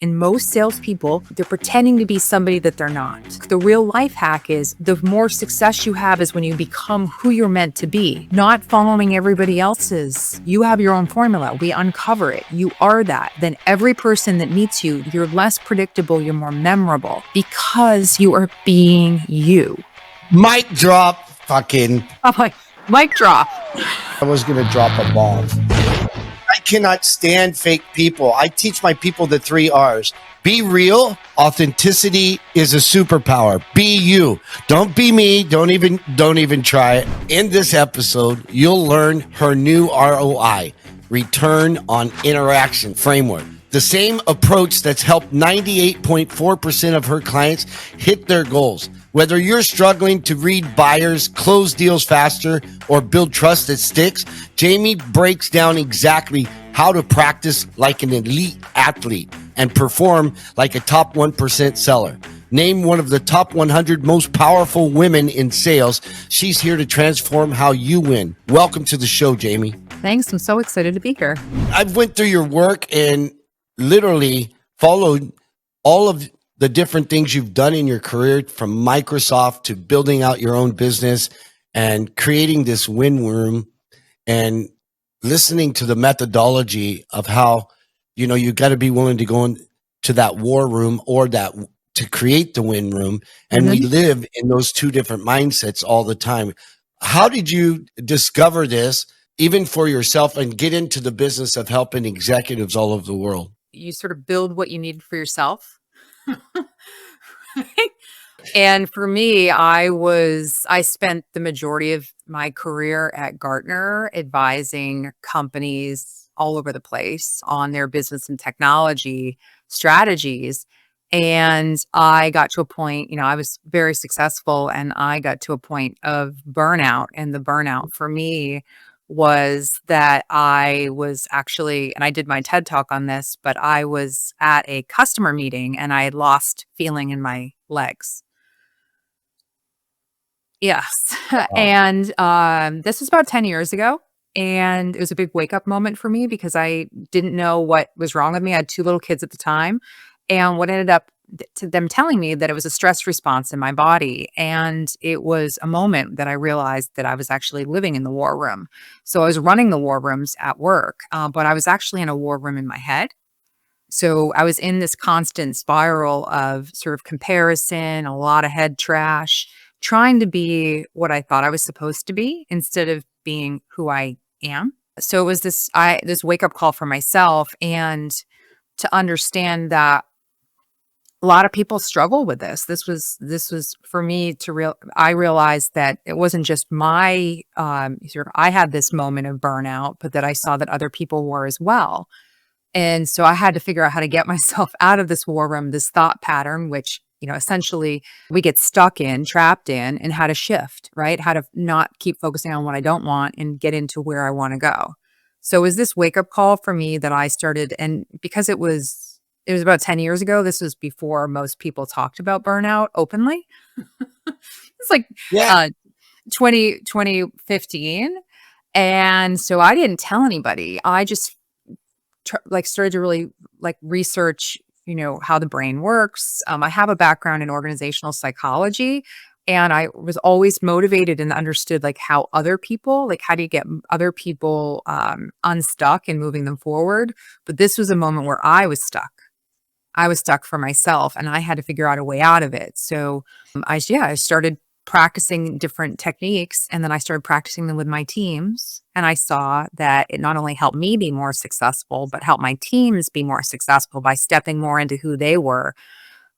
And most salespeople, they're pretending to be somebody that they're not. The real life hack is the more success you have is when you become who you're meant to be, not following everybody else's. You have your own formula. We uncover it. You are that. Then every person that meets you, you're less predictable, you're more memorable because you are being you. Mic drop, fucking. I'm like, mic drop. I was going to drop a bomb. I cannot stand fake people. I teach my people the 3 R's. Be real. Authenticity is a superpower. Be you. Don't be me. Don't even try it. In this episode, you'll learn her new ROI, return on interaction framework. The same approach that's helped 98.4% of her clients hit their goals. Whether you're struggling to read buyers, close deals faster, or build trust that sticks, Jaime breaks down exactly how to practice like an elite athlete and perform like a top 1% seller. Named one of the top 100 most powerful women in sales, she's here to transform how you win. Welcome to the show, Jaime. Thanks. I'm so excited to be here. I've went through your work and literally followed all of the different things you've done in your career, from Microsoft to building out your own business and creating this win room, and listening to the methodology of how, you got to be willing to go into that war room or that to create the win room. And we live in those two different mindsets all the time. How did you discover this, even for yourself, and get into the business of helping executives all over the world? You sort of build what you need for yourself. And for me, I spent the majority of my career at Gartner advising companies all over the place on their business and technology strategies. And I got to a point, I was very successful, and I got to a point of burnout. And the burnout for me was that I was actually, and I did my TED talk on this, but I was at a customer meeting and I had lost feeling in my legs. Yes. Wow. And this was about 10 years ago. And it was a big wake up moment for me because I didn't know what was wrong with me. I had 2 little kids at the time. And what ended up to them telling me that it was a stress response in my body. And it was a moment that I realized that I was actually living in the war room. So I was running the war rooms at work, but I was actually in a war room in my head. So I was in this constant spiral of sort of comparison, a lot of head trash, trying to be what I thought I was supposed to be instead of being who I am. So it was this wake up call for myself, and to understand that a lot of people struggle with this. This was for me I realized that it wasn't just my I had this moment of burnout, but that I saw that other people were as well. And so I had to figure out how to get myself out of this war room, this thought pattern, which, essentially we get stuck in, trapped in, and how to shift, right? How to not keep focusing on what I don't want and get into where I want to go. So it was this wake up call for me that I started, and because it was about 10 years ago. This was before most people talked about burnout openly. It's like 2015. And so I didn't tell anybody. I just started to really research, how the brain works. I have a background in organizational psychology, and I was always motivated and understood how other people, how do you get other people unstuck and moving them forward? But this was a moment where I was stuck. I was stuck for myself, and I had to figure out a way out of it. So I started practicing different techniques, and then I started practicing them with my teams. And I saw that it not only helped me be more successful, but helped my teams be more successful by stepping more into who they were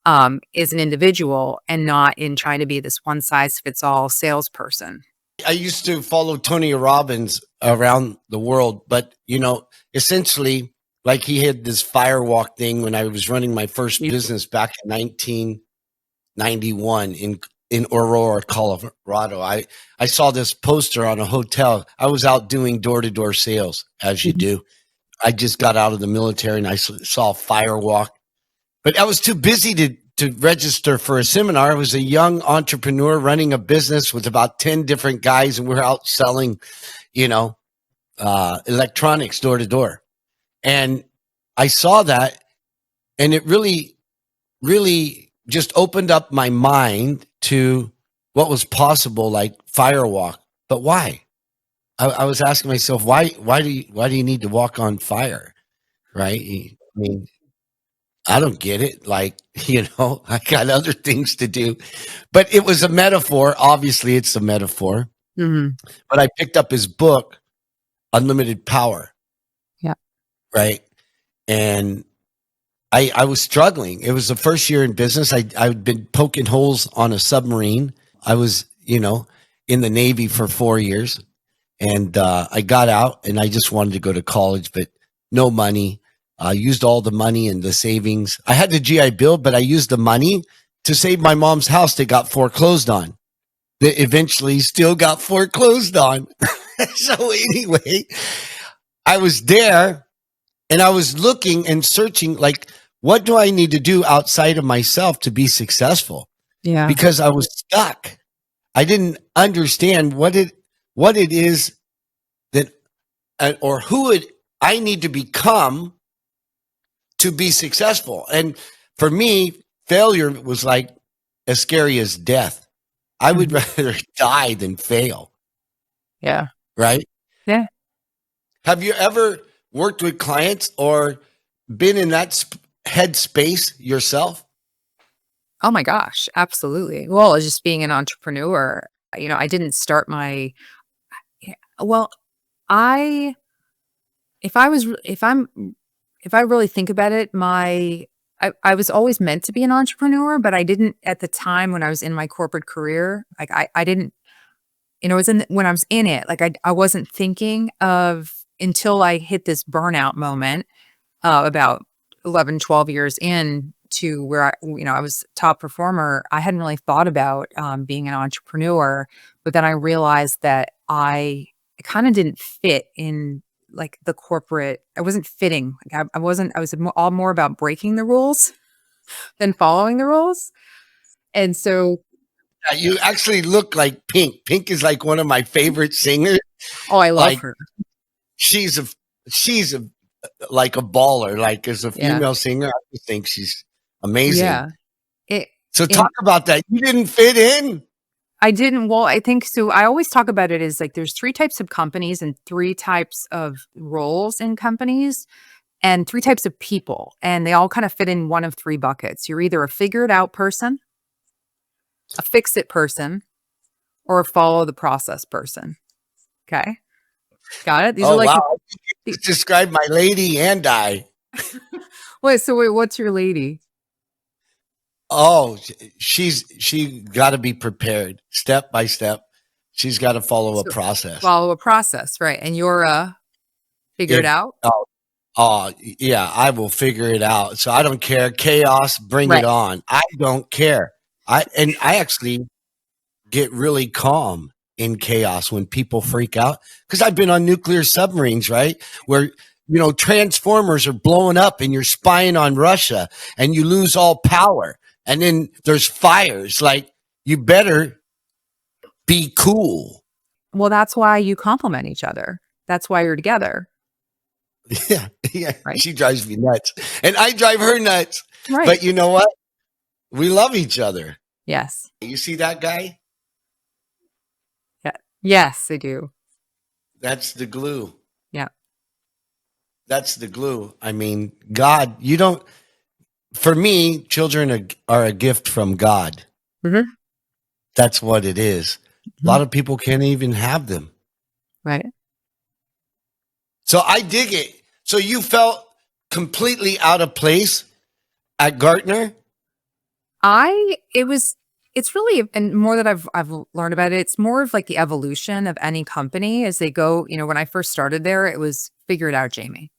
as an individual, and not in trying to be this one size fits all salesperson. I used to follow Tony Robbins around the world, but essentially, he had this firewalk thing when I was running my first business back in 1991 in Aurora, Colorado. I saw this poster on a hotel. I was out doing door-to-door sales, as you do. I just got out of the military, and I saw a firewalk. But I was too busy to register for a seminar. I was a young entrepreneur running a business with about 10 different guys, and we're out selling, electronics door to door. And I saw that, And it really, really just opened up my mind to what was possible, like firewalk. But why? I was asking myself, why do you need to walk on fire? Right? I mean, I don't get it. Like, I got other things to do. But it was a metaphor. Obviously, it's a metaphor. Mhm. But I picked up his book, Unlimited Power, Yeah. right? And I was struggling. It was the first year in business. I'd been poking holes on a submarine. I was, in the Navy for 4 years. And I got out and I just wanted to go to college, but no money. I used all the money and the savings. I had the GI Bill, but I used the money to save my mom's house that got foreclosed on. That eventually still got foreclosed on. So anyway, I was there and I was looking and searching, like, what do I need to do outside of myself to be successful? Yeah. Because I was stuck. I didn't understand what it is that, or who I need to become to be successful. And for me, failure was like as scary as death. I would Mhm. rather die than fail. Yeah. Right? Yeah. Have you ever worked with clients or been in that headspace yourself? Oh my gosh, absolutely. Well, just being an entrepreneur, I didn't start my yeah, well, I if I was if I really think about it, I was always meant to be an entrepreneur, but I didn't at the time when I was in my corporate career, like I didn't, it was when I was in it, like I wasn't thinking of until I hit this burnout moment about 11, 12 years in to where I was top performer. I hadn't really thought about being an entrepreneur, but then I realized that I kind of didn't fit in like the corporate. I wasn't fitting. Like I wasn't. I was all more about breaking the rules than following the rules. And so, Yeah, you actually look like Pink. Pink is like one of my favorite singers. oh, I love Like her. she's a she's a like a baller. Like as a Yeah, female singer, I just think she's amazing. yeah. It So and talk about that. You didn't fit in. I didn't well, I think so I always talk about it as, like, there's 3 types of companies and 3 types of roles in companies and 3 types of people, and they all kind of fit in one of 3 buckets. You're either a figure it out person, a fix it person, or a follow the process person. Okay? Got it? These are Oh like wow! the Just describe my lady and I. wait, what's your lady? Oh, she got to be prepared step by step. She's got to follow a So, process. follow a process, right, and you're a figure it If out? yeah, I will figure it out. So I don't care. Chaos, bring it Right. on. I don't care. I actually get really calm in chaos when people freak out because I've been on nuclear submarines, right? Where transformers are blowing up and you're spying on Russia and you lose all power. And then there's fires. Like you better be cool. Well, that's why you complement each other. That's why you're together, Yeah, yeah. right? She drives me nuts, and I drive her nuts. Right. But you know what? We love each other. Yes. You see that guy? Yeah. Yes, they do. That's the glue. Yeah. That's the glue. I mean, God, you don't, for me, children are a gift from God. Mhm. That's what it is. A Mhm. lot of people can't even have them. Right. So I dig it. So you felt completely out of place at Gartner? It's really, and more that I've learned about it, it's more of like the evolution of any company as they go, when I first started there, it was figure it out, Jamie.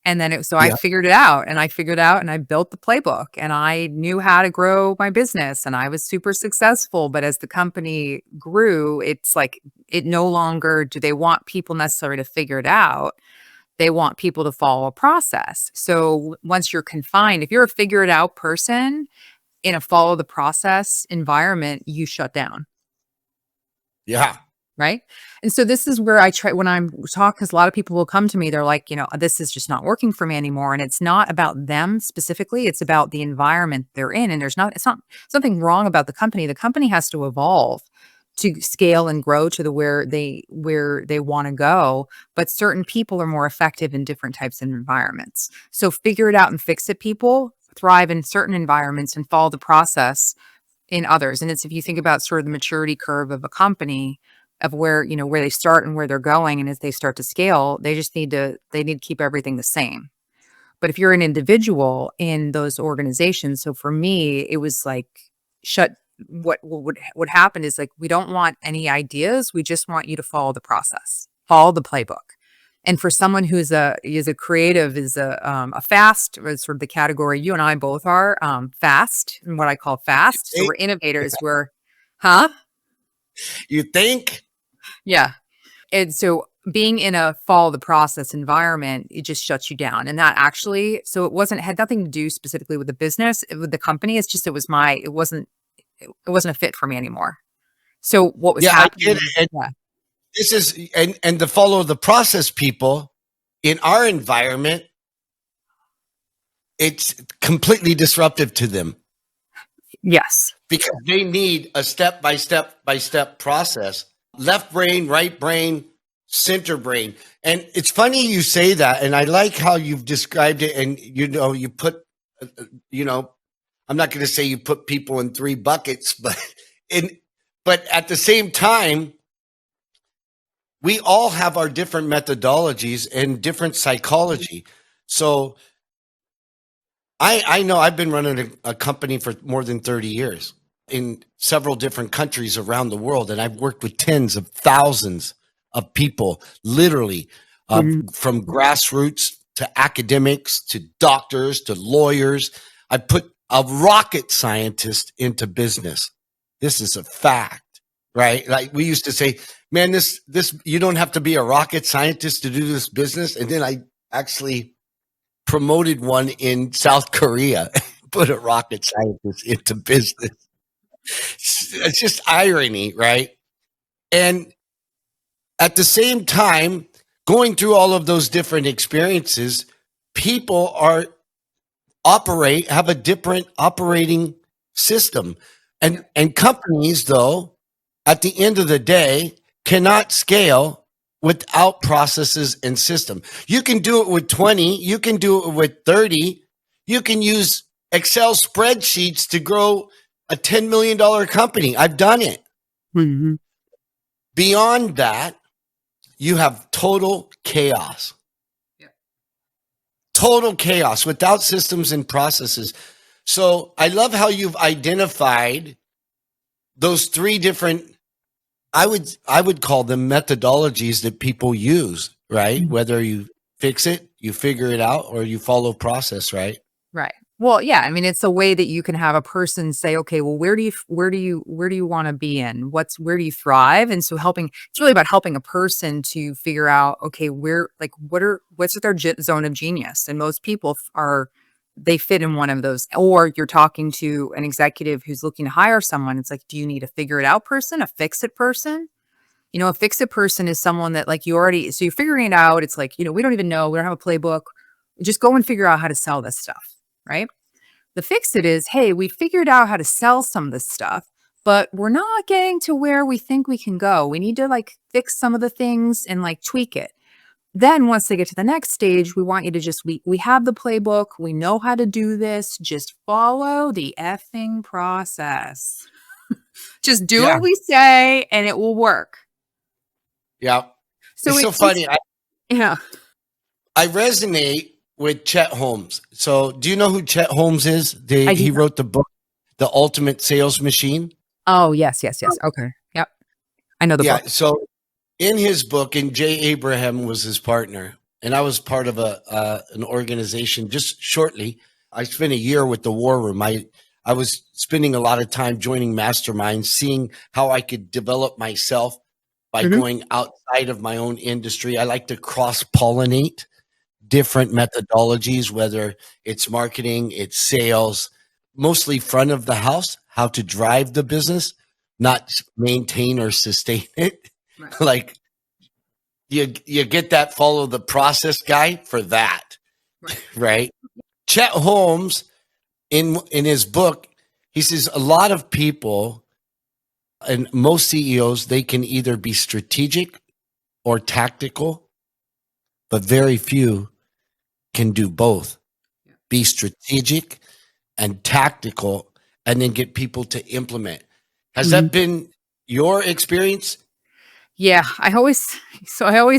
And then I Yeah. figured it out and I figured out and I built the playbook and I knew how to grow my business and I was super successful. But as the company grew, it's like it no longer do they want people necessarily to figure it out. They want people to follow a process. So once you're confined, if you're a figure it out person in a follow the process environment, you shut down. Yeah. Right. And so this is where I try when I'm talking, because a lot of people will come to me, they're like, this is just not working for me anymore. And it's not about them specifically, it's about the environment they're in. And it's not something wrong about the company. The company has to evolve to scale and grow to where they want to go. But certain people are more effective in different types of environments. So figure it out and fix it. People thrive in certain environments and follow the process in others. And it's if you think about sort of the maturity curve of a company of where they start and where they're going. And as they start to scale, they need to keep everything the same. But if you're an individual in those organizations, so for me, it was like shut what happened is like, we don't want any ideas. We just want you to follow the process, follow the playbook. And for someone is a creative, is a fast, or sort of the category you and I both are, fast, and what I call fast. So we're innovators. Huh? You think? Yeah. And so being in a follow the process environment, it just shuts you down. And that actually, so it had nothing to do specifically with the business, with the company. It's just, it wasn't a fit for me anymore. So what was Yeah, I happening? get it. And Yeah. this is and the follow the process people in our environment, it's completely disruptive to them Yes. because they need a step by step process. Left brain, right brain, center brain. And it's funny you say that. And I like how you've described it. And, you put, I'm not going to say you put people in 3 buckets, but at the same time, we all have our different methodologies and different psychology. So I know I've been running a company for more than 30 years in several different countries around the world. And I've worked with tens of thousands of people, literally, from grassroots to academics to doctors to lawyers. I put a rocket scientist into business. This is a fact, right? Like we used to say, man, this you don't have to be a rocket scientist to do this business. And then I actually promoted one in South Korea, put a rocket scientist into business. It's just irony, right? And at the same time, going through all of those different experiences, people have a different operating system. And companies, though, at the end of the day, cannot scale without processes and system. You can do it with 20, you can do it with 30, you can use Excel spreadsheets to grow a $10 million company. I've done it. Mm-hmm. Beyond that, you have total chaos. Yeah. Total chaos without systems and processes. So I love how you've identified those 3 different, I would call them methodologies that people use, right? Mm-hmm. Whether you fix it, you figure it out, or you follow process, right? Right. Well, yeah, I mean, it's a way that you can have a person say, okay, well, where do you want to be in? Where do you thrive? And so it's really about helping a person to figure out, okay, what's their zone of genius? And most people they fit in one of those. Or you're talking to an executive who's looking to hire someone. It's like, do you need a figure it out person, a fix it person? A fix it person is someone that like so you're figuring it out. It's like, we don't even know. We don't have a playbook. Just go and figure out how to sell this stuff. Right? The fix it is, hey, we figured out how to sell some of this stuff, but we're not getting to where we think we can go. We need to like fix some of the things and like tweak it. Then once they get to the next stage, we want you to we have the playbook. We know how to do this. Just follow the effing process. Just do what we say and it will work. Yeah. So it's so funny. Yeah. I resonate with Chet Holmes. So do you know who Chet Holmes is? He wrote the book, The Ultimate Sales Machine. Oh, yes. Okay. Yep. I know the book. So in his book, and Jay Abraham was his partner, and I was part of an organization just shortly. I spent a year with the War Room. I was spending a lot of time joining masterminds, seeing how I could develop myself by going outside of my own industry. I like to cross-pollinate different methodologies, whether it's marketing, it's sales, mostly front of the house, how to drive the business, not maintain or sustain it. Right. Like you get that follow the process guy for that, Right. right? Chet Holmes in his book, he says a lot of people and most CEOs, they can either be strategic or tactical, but very few can do both. Yeah. Be strategic and tactical and then get people to implement. Has Mhm. that been your experience? Yeah, I always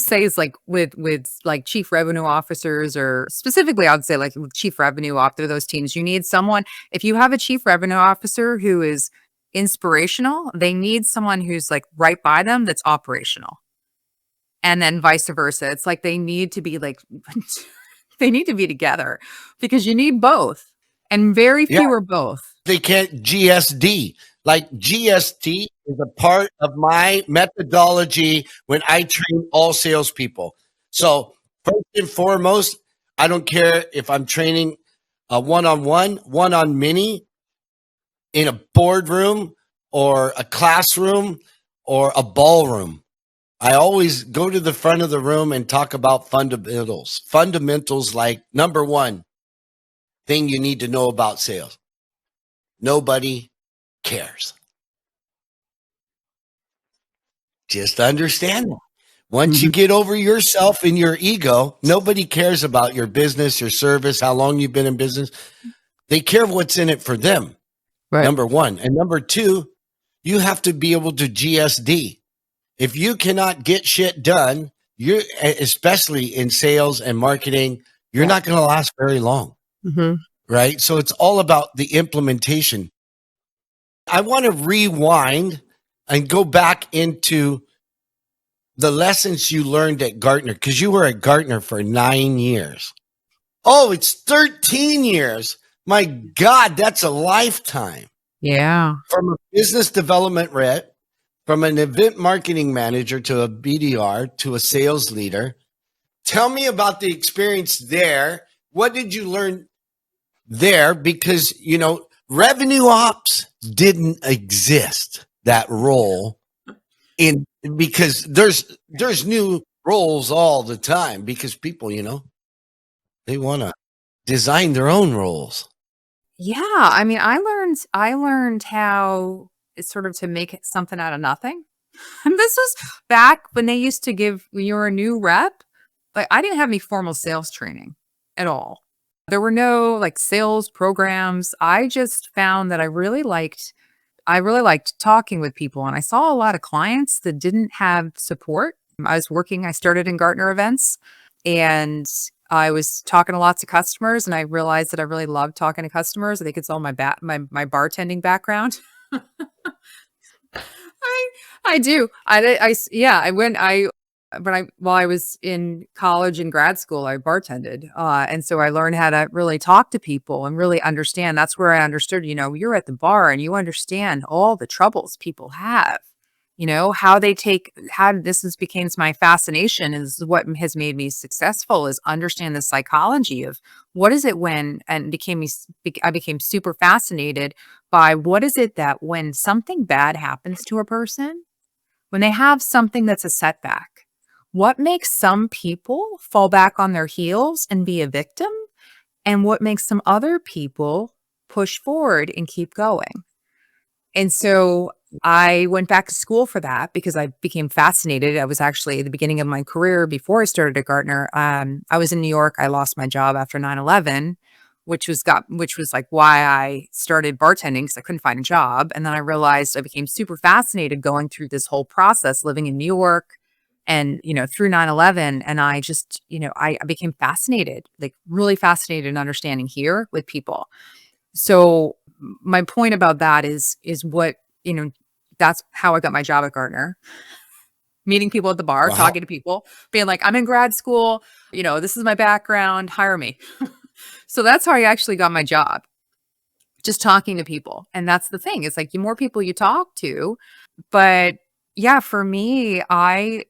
say is like with like chief revenue officers or specifically I would say like with chief revenue officer, those teams, you need someone if you have a chief revenue officer who is inspirational, they need someone who's like right by them that's operational. And then vice versa. It's like they need to be like they need to be together because you need both. And very Yeah, few are both. they can't GSD. Like GST is a part of my methodology when I train all salespeople. So first and foremost, I don't care if I'm training a one-on-one, one-on-many in a boardroom or a classroom or a ballroom. I always go to the front of the room and talk about fundamentals. Fundamentals like number one thing you need to know about sales. Nobody cares. Just understand that. Once you Mhm. get over yourself and your ego, nobody cares about your business, your service, how long you've been in business. They care what's in it for them, Right. number one. And number two, you have to be able to GSD. If you cannot get shit done, you're especially in sales and marketing, you're Yeah. not going to last very long, Mhm. right? So it's all about the implementation. I want to rewind and go back into the lessons you learned at Gartner because you were at Gartner for 9 years. Oh, it's 13 years. My God, that's a lifetime. Yeah. From a business development rep, from an event marketing manager to a BDR to a sales leader. Tell me about the experience there. What did you learn there? Because, revenue ops didn't exist, that role in because there's new roles all the time because people, they want to design their own roles. Yeah, I mean, I learned how it's sort of to make something out of nothing. And this was back when they used to give when you were a new rep, like I didn't have any formal sales training at all. There were no like sales programs. I just found that I really liked talking with people and I saw a lot of clients that didn't have support. I started in Gartner events and I was talking to lots of customers and I realized that I really loved talking to customers. I think it's all my bartending background. I I do. I s yeah, I went I when I while I was in college and grad school, I bartended, and so I learned how to really talk to people and really understand. That's where I understood, you're at the bar and you understand all the troubles people have, how they take how this has became my fascination is what has made me successful is understand the psychology of what is it when and I became super fascinated by what is it that when something bad happens to a person, when they have something that's a setback, what makes some people fall back on their heels and be a victim? And what makes some other people push forward and keep going? And so I went back to school for that because I became fascinated. I was actually at the beginning of my career before I started at Gartner. I was in New York. I lost my job after 9/11, which was like why I started bartending because I couldn't find a job. And then I realized I became super fascinated going through this whole process, living in New York and, through 9/11. And I just, I became fascinated, like really fascinated in understanding here with people. So my point about that is what, that's how I got my job at Gartner. Meeting people at the bar, Wow. talking to people, being like, "I'm in grad school, this is my background, hire me." So that's how I actually got my job, just talking to people. And that's the thing. It's like the more people you talk to, but yeah, for me, I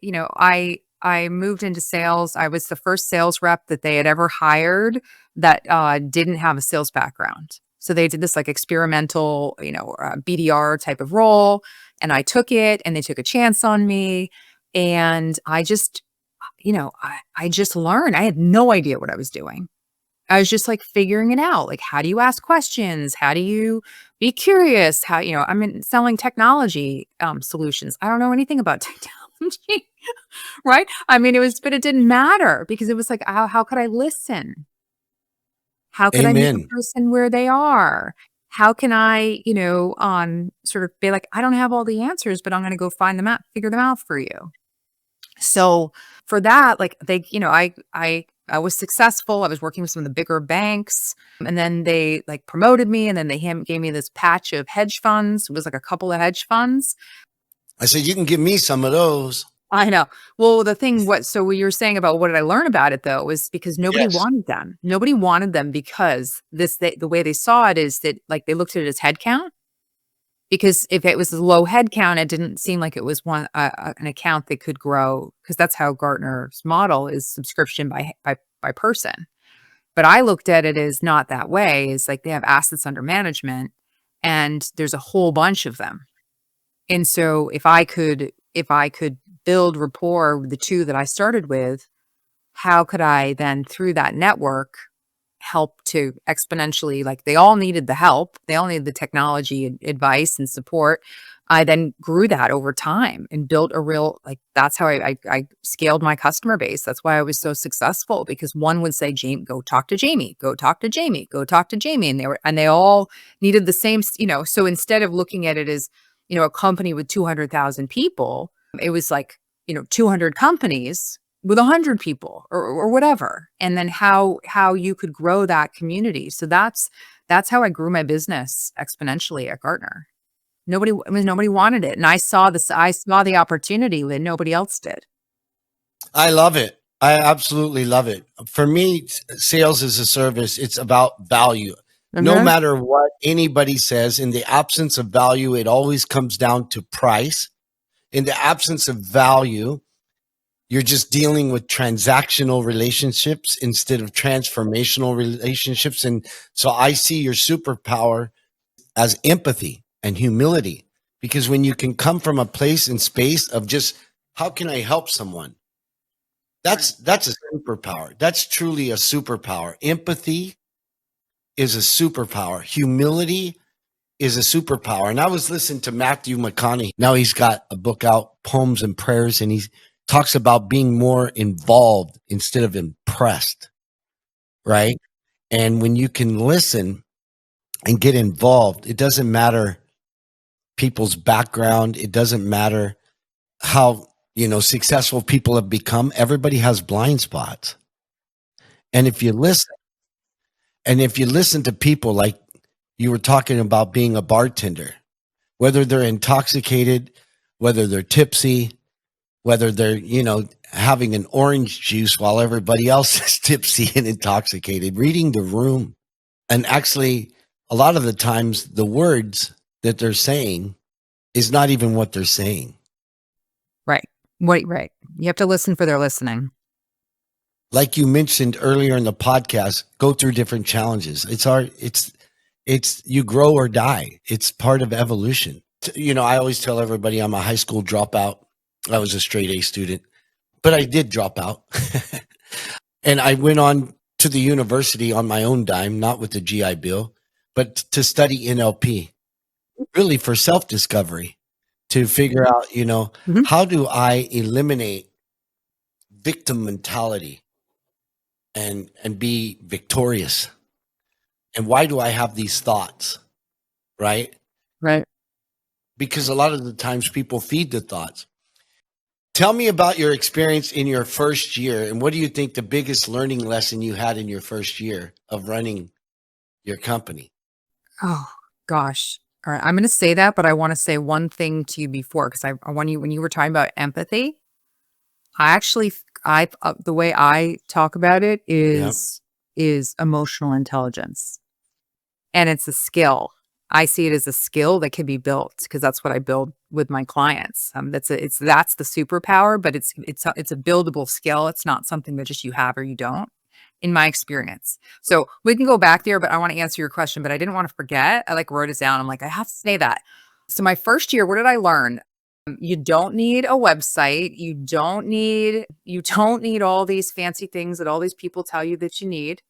moved into sales. I was the first sales rep that they had ever hired that didn't have a sales background. So they did this like experimental, BDR type of role, and I took it, and they took a chance on me. And I just, I just learned. I had no idea what I was doing. I was just like figuring it out. Like, how do you ask questions? How do you be curious? How, I'm in selling technology solutions. I don't know anything about technology, right? I mean, but it didn't matter because it was like, how could I listen? How could I meet a Amen. person where they are? How can I, sort of be like, I don't have all the answers, but I'm going to go find them out, figure them out for you. So for that, like I was successful. I was working with some of the bigger banks, and then they like promoted me, and then they gave me this patch of hedge funds. It was like a couple of hedge funds. I said, you can give me some of those. I know. Well, so what you were saying about what did I learn about it though was because nobody Yes. wanted them. Nobody wanted them because the way they saw it is that like they looked at it as head count. Because if it was a low head count, it didn't seem like it was an account that could grow because that's how Gartner's model is subscription by person. But I looked at it as not that way. It's like they have assets under management and there's a whole bunch of them. And so if I could build rapport with the two that I started with, how could I then through that network help to exponentially like they all needed the help. They all needed the technology and advice and support. I then grew that over time and built a real like that's how I scaled my customer base. That's why I was so successful because one would say, Jamie, go talk to Jamie, go talk to Jamie, go talk to Jamie. And they all needed the same, so instead of looking at it as, a company with 200,000 people, it was like, 200 companies with 100 people or whatever. And then how you could grow that community. So that's how I grew my business exponentially at Gartner. Nobody wanted it. And I saw the opportunity when nobody else did. I love it. I absolutely love it. For me, sales is a service. It's about value. No Mhm. matter what anybody says, in the absence of value, it always comes down to price. In the absence of value, you're just dealing with transactional relationships instead of transformational relationships. And so I see your superpower as empathy and humility, because when you can come from a place and space of just, how can I help someone? That's a superpower. That's truly a superpower. Empathy is a superpower. Humility is a superpower. And I was listening to Matthew McConaughey. Now he's got a book out, Poems and Prayers, and he talks about being more involved instead of impressed, right? And when you can listen and get involved, it doesn't matter people's background. It doesn't matter how, successful people have become. Everybody has blind spots. And if you listen to people like you were talking about being a bartender, whether they're intoxicated, whether they're tipsy, whether they're, having an orange juice while everybody else is tipsy and intoxicated, reading the room. And actually, a lot of the times, the words that they're saying is not even what they're saying. Right. Right. You have to listen for their listening. Like you mentioned earlier in the podcast, go through different challenges. It's you grow or die. It's part of evolution. I always tell everybody I'm a high school dropout. I was a straight A student, but I did drop out. And I went on to the university on my own dime, not with the GI Bill, but to study NLP, really for self discovery, to figure out, Mhm. how do I eliminate victim mentality and be victorious? And why do I have these thoughts? Right? Right. Because a lot of the times people feed the thoughts. Tell me about your experience in your first year, and what do you think the biggest learning lesson you had in your first year of running your company? Oh gosh. All right. I'm going to say that, but I want to say one thing to you before because when you were talking about empathy, I actually, the way I talk about it Yeah. is emotional intelligence, and it's a skill. I see it as a skill that can be built because that's what I build with my clients. That's the superpower, but it's a buildable skill. It's not something that just you have or you don't, in my experience. So we can go back there, but I want to answer your question. But I didn't want to forget. I like wrote it down. I'm like I have to say that. So my first year, what did I learn? You don't need a website. You don't need all these fancy things that all these people tell you that you need.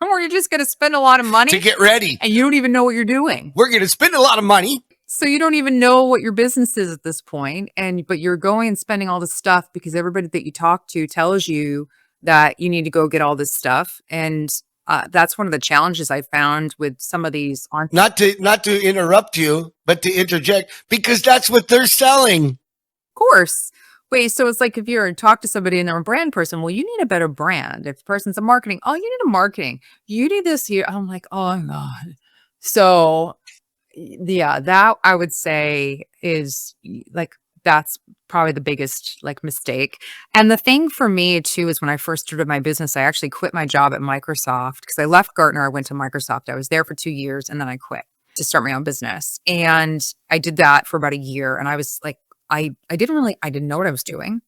Or you're just going to spend a lot of money to get ready. and you don't even know what you're doing. We're going to spend a lot of money. So you don't even know what your business is at this point, but you're going and spending all this stuff because everybody that you talk to tells you that you need to go get all this stuff. And that's one of the challenges I found with some of these Not to interrupt you, but to interject, because that's what they're selling. course. Wait, so it's like if you're talk to somebody and they're a brand person, well, you need a better brand. If the person's a marketing, oh, you need a marketing. You need this here. I'm like, oh my God. So yeah, that I would say is like that's probably the biggest like mistake. And the thing for me too is when I first started my business, I actually quit my job at Microsoft because I left Gartner. I went to Microsoft. I was there for 2 years and then I quit to start my own business. And I did that for about a year. And I was like, I didn't know what I was doing.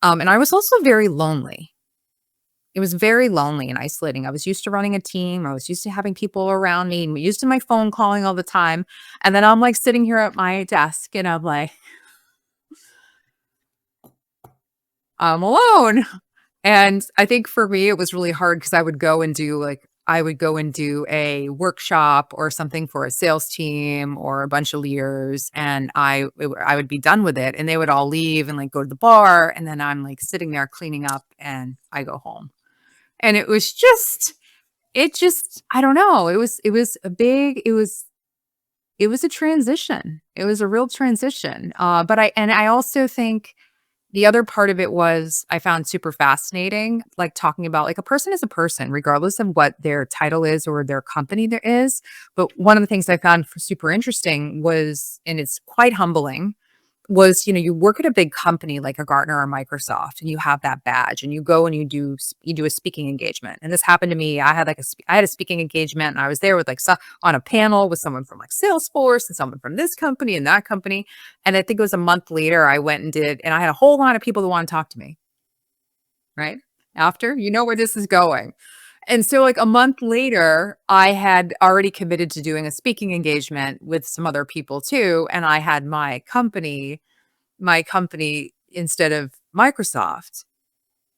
And I was also very lonely. It was very lonely and isolating. I was used to running a team. I was used to having people around me, used to my phone calling all the time. And then I'm like sitting here at my desk and I'm like, I'm alone. And I think for me, it was really hard because I would go and do a workshop or something for a sales team or a bunch of leaders, and I would be done with it, and they would all leave and like go to the bar, and then I'm like sitting there cleaning up, and I go home, and I don't know, it was a transition, it was a real transition, but I also think the other part of it was I found super fascinating, like talking about like a person is a person, regardless of what their title is or their company there is. But one of the things I found super interesting was, and it's quite humbling, was, you work at a big company like a Gartner or Microsoft, and you have that badge, and you go and you do a speaking engagement. And this happened to me. I had a speaking engagement, and I was there with on a panel with someone from like Salesforce and someone from this company and that company. And I think it was a month later, I went and did, and I had a whole lot of people that want to talk to me. Right after, where this is going. And so like a month later, I had already committed to doing a speaking engagement with some other people too. And I had my company instead of Microsoft.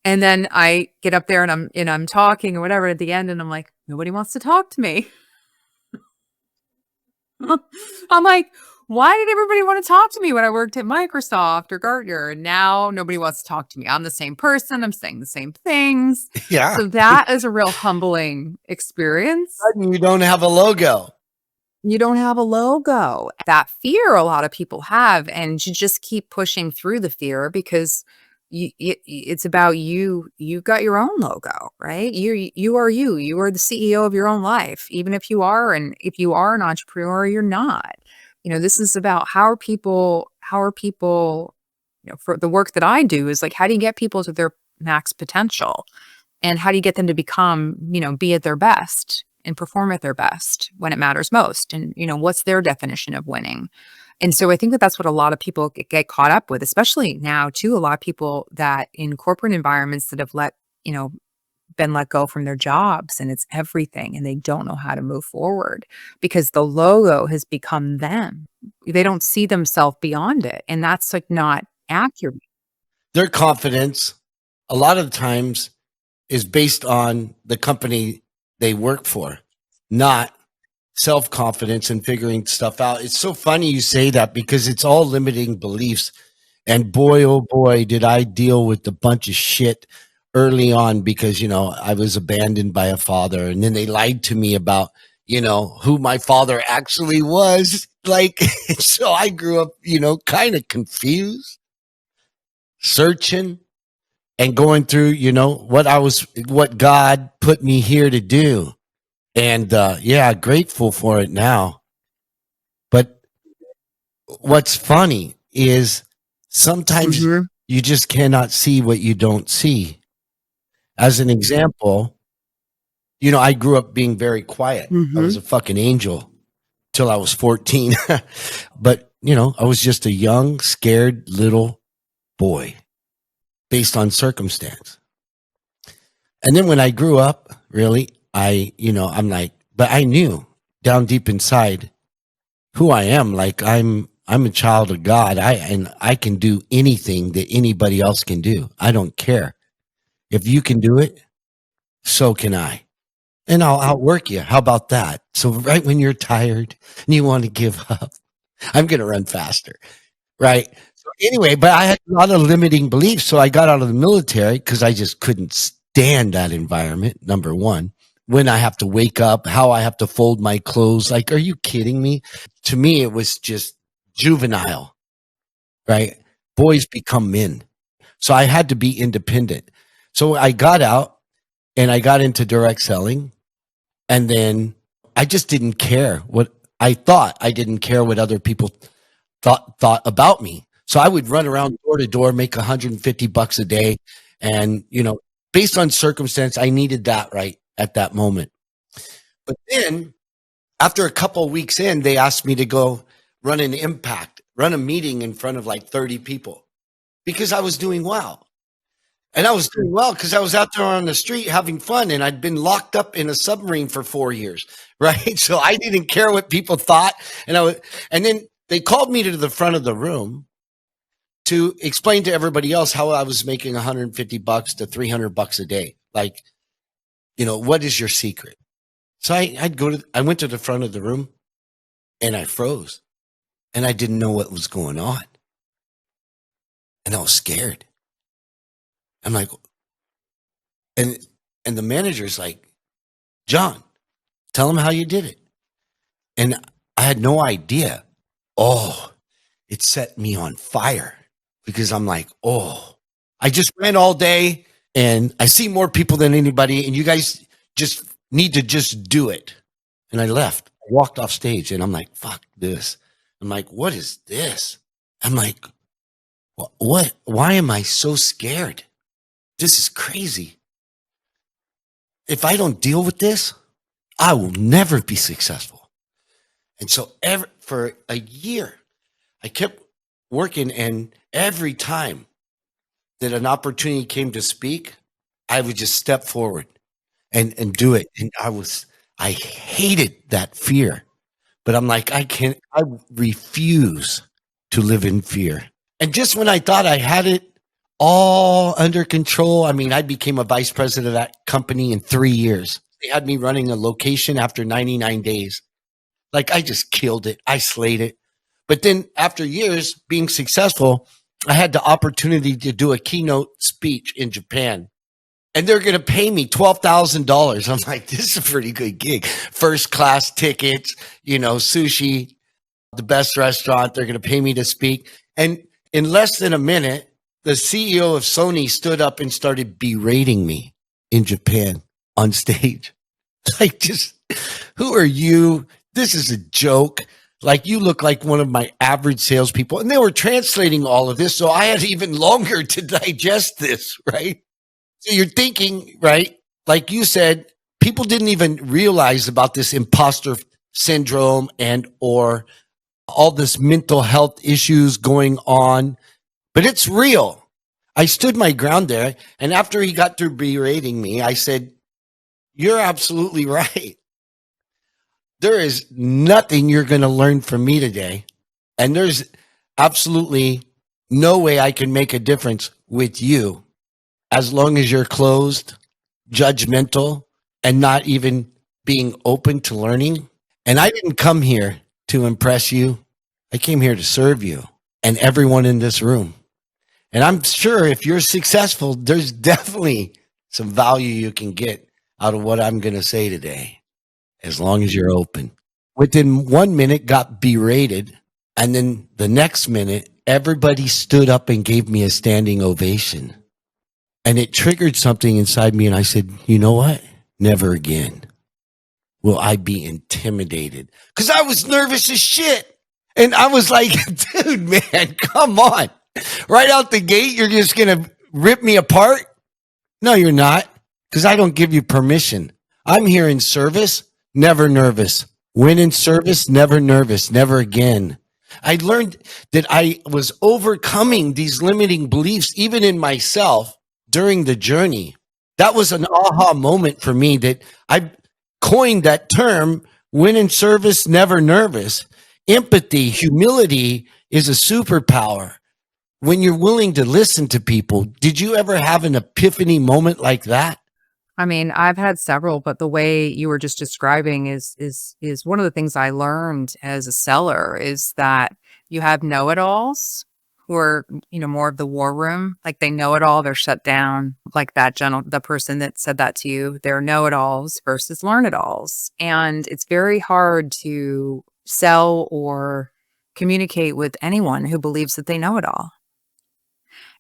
And then I get up there and I'm talking or whatever at the end, and I'm like, nobody wants to talk to me. I'm like, why did everybody want to talk to me when I worked at Microsoft or Gartner? And now nobody wants to talk to me. I'm the same person. I'm saying the same things. Yeah. So that is a real humbling experience. You don't have a logo. You don't have a logo. That fear a lot of people have, and you just keep pushing through the fear because it's about you. You got your own logo, right? You are you. You are the CEO of your own life, even if you are an entrepreneur, you're not. This is about how are people, for the work that I do is like, how do you get people to their max potential? And how do you get them to become, be at their best and perform at their best when it matters most? And, what's their definition of winning? And so I think that that's what a lot of people get caught up with, especially now too, a lot of people that in corporate environments that have been let go from their jobs, and it's everything, and they don't know how to move forward because the logo has become them. They don't see themselves beyond it. And that's like not accurate. Their confidence a lot of times is based on the company they work for, not self-confidence and figuring stuff out. It's so funny you say that because it's all limiting beliefs. And boy, oh boy, did I deal with a bunch of shit early on because, I was abandoned by a father, and then they lied to me about, who my father actually was. Like, so I grew up, kind of confused, searching and going through, what God put me here to do. And, grateful for it now. But what's funny is sometimes you just cannot see what you don't see. As an example, I grew up being very quiet. I was a fucking angel till I was 14. But, I was just a young, scared little boy based on circumstance. And then when I grew up, really, I'm like, but I knew down deep inside who I am. Like I'm I'm a child of God. I can do anything that anybody else can do. I don't care. If you can do it, so can I. And I'll outwork you. How about that? So right when you're tired and you want to give up, I'm going to run faster. Right. So anyway, but I had a lot of limiting beliefs. So I got out of the military because I just couldn't stand that environment. Number one, when I have to wake up, how I have to fold my clothes. Like, are you kidding me? To me, it was just juvenile, right? Boys become men. So I had to be independent. So I got out and I got into direct selling. And then I just didn't care what I thought. I didn't care what other people thought about me. So I would run around door to door, make $150 a day. And, based on circumstance, I needed that right at that moment. But then after a couple of weeks in, they asked me to go run a meeting in front of like 30 people because I was doing well. And I was doing well because I was out there on the street having fun, and I'd been locked up in a submarine for 4 years, right? So I didn't care what people thought. And then they called me to the front of the room to explain to everybody else how I was making $150 to $300 a day. Like, what is your secret? So I went to the front of the room and I froze and I didn't know what was going on. And I was scared. I'm like, and the manager's like, John, tell him how you did it. And I had no idea. Oh, it set me on fire because I'm like, I just ran all day and I see more people than anybody, and you guys just need to just do it. And I left. I walked off stage and I'm like, fuck this. I'm like, what is this? I'm like, what? Why am I so scared? This is crazy. If I don't deal with this, I will never be successful. And so for a year, I kept working, and every time that an opportunity came to speak, I would just step forward and do it. And I hated that fear, but I'm like, I refuse to live in fear. And just when I thought I had it all under control, I became a vice president of that company in 3 years. They had me running a location after 99 days. Like, I just killed it. I slayed it. But then after years being successful, I had the opportunity to do a keynote speech in Japan. And they're going to pay me $12,000. I'm like, this is a pretty good gig. First class tickets, sushi, the best restaurant. They're going to pay me to speak. And in less than a minute, the CEO of Sony stood up and started berating me in Japan on stage. Like, just, who are you? This is a joke. Like, you look like one of my average salespeople. And they were translating all of this, so I had even longer to digest this, right? So you're thinking, right? Like you said, people didn't even realize about this imposter syndrome and or all this mental health issues going on. But it's real. I stood my ground there. And after he got through berating me, I said, you're absolutely right. There is nothing you're going to learn from me today. And there's absolutely no way I can make a difference with you as long as you're closed, judgmental, and not even being open to learning. And I didn't come here to impress you. I came here to serve you and everyone in this room. And I'm sure if you're successful, there's definitely some value you can get out of what I'm going to say today, as long as you're open. Within 1 minute, got berated. And then the next minute, everybody stood up and gave me a standing ovation. And it triggered something inside me. And I said, you know what? Never again will I be intimidated. Because I was nervous as shit. And I was like, dude, man, come on. Right out the gate, you're just going to rip me apart? No, you're not, because I don't give you permission. I'm here in service, never nervous. When in service, never nervous, never again. I learned that I was overcoming these limiting beliefs, even in myself, during the journey. That was an aha moment for me that I coined that term, when in service, never nervous. Empathy, humility, is a superpower. When you're willing to listen to people, did you ever have an epiphany moment like that? I mean, I've had several, but the way you were just describing is one of the things I learned as a seller is that you have know-it-alls who are, more of the war room. Like they know it all, they're shut down. Like the person that said that to you, they're know-it-alls versus learn-it-alls. And it's very hard to sell or communicate with anyone who believes that they know it all.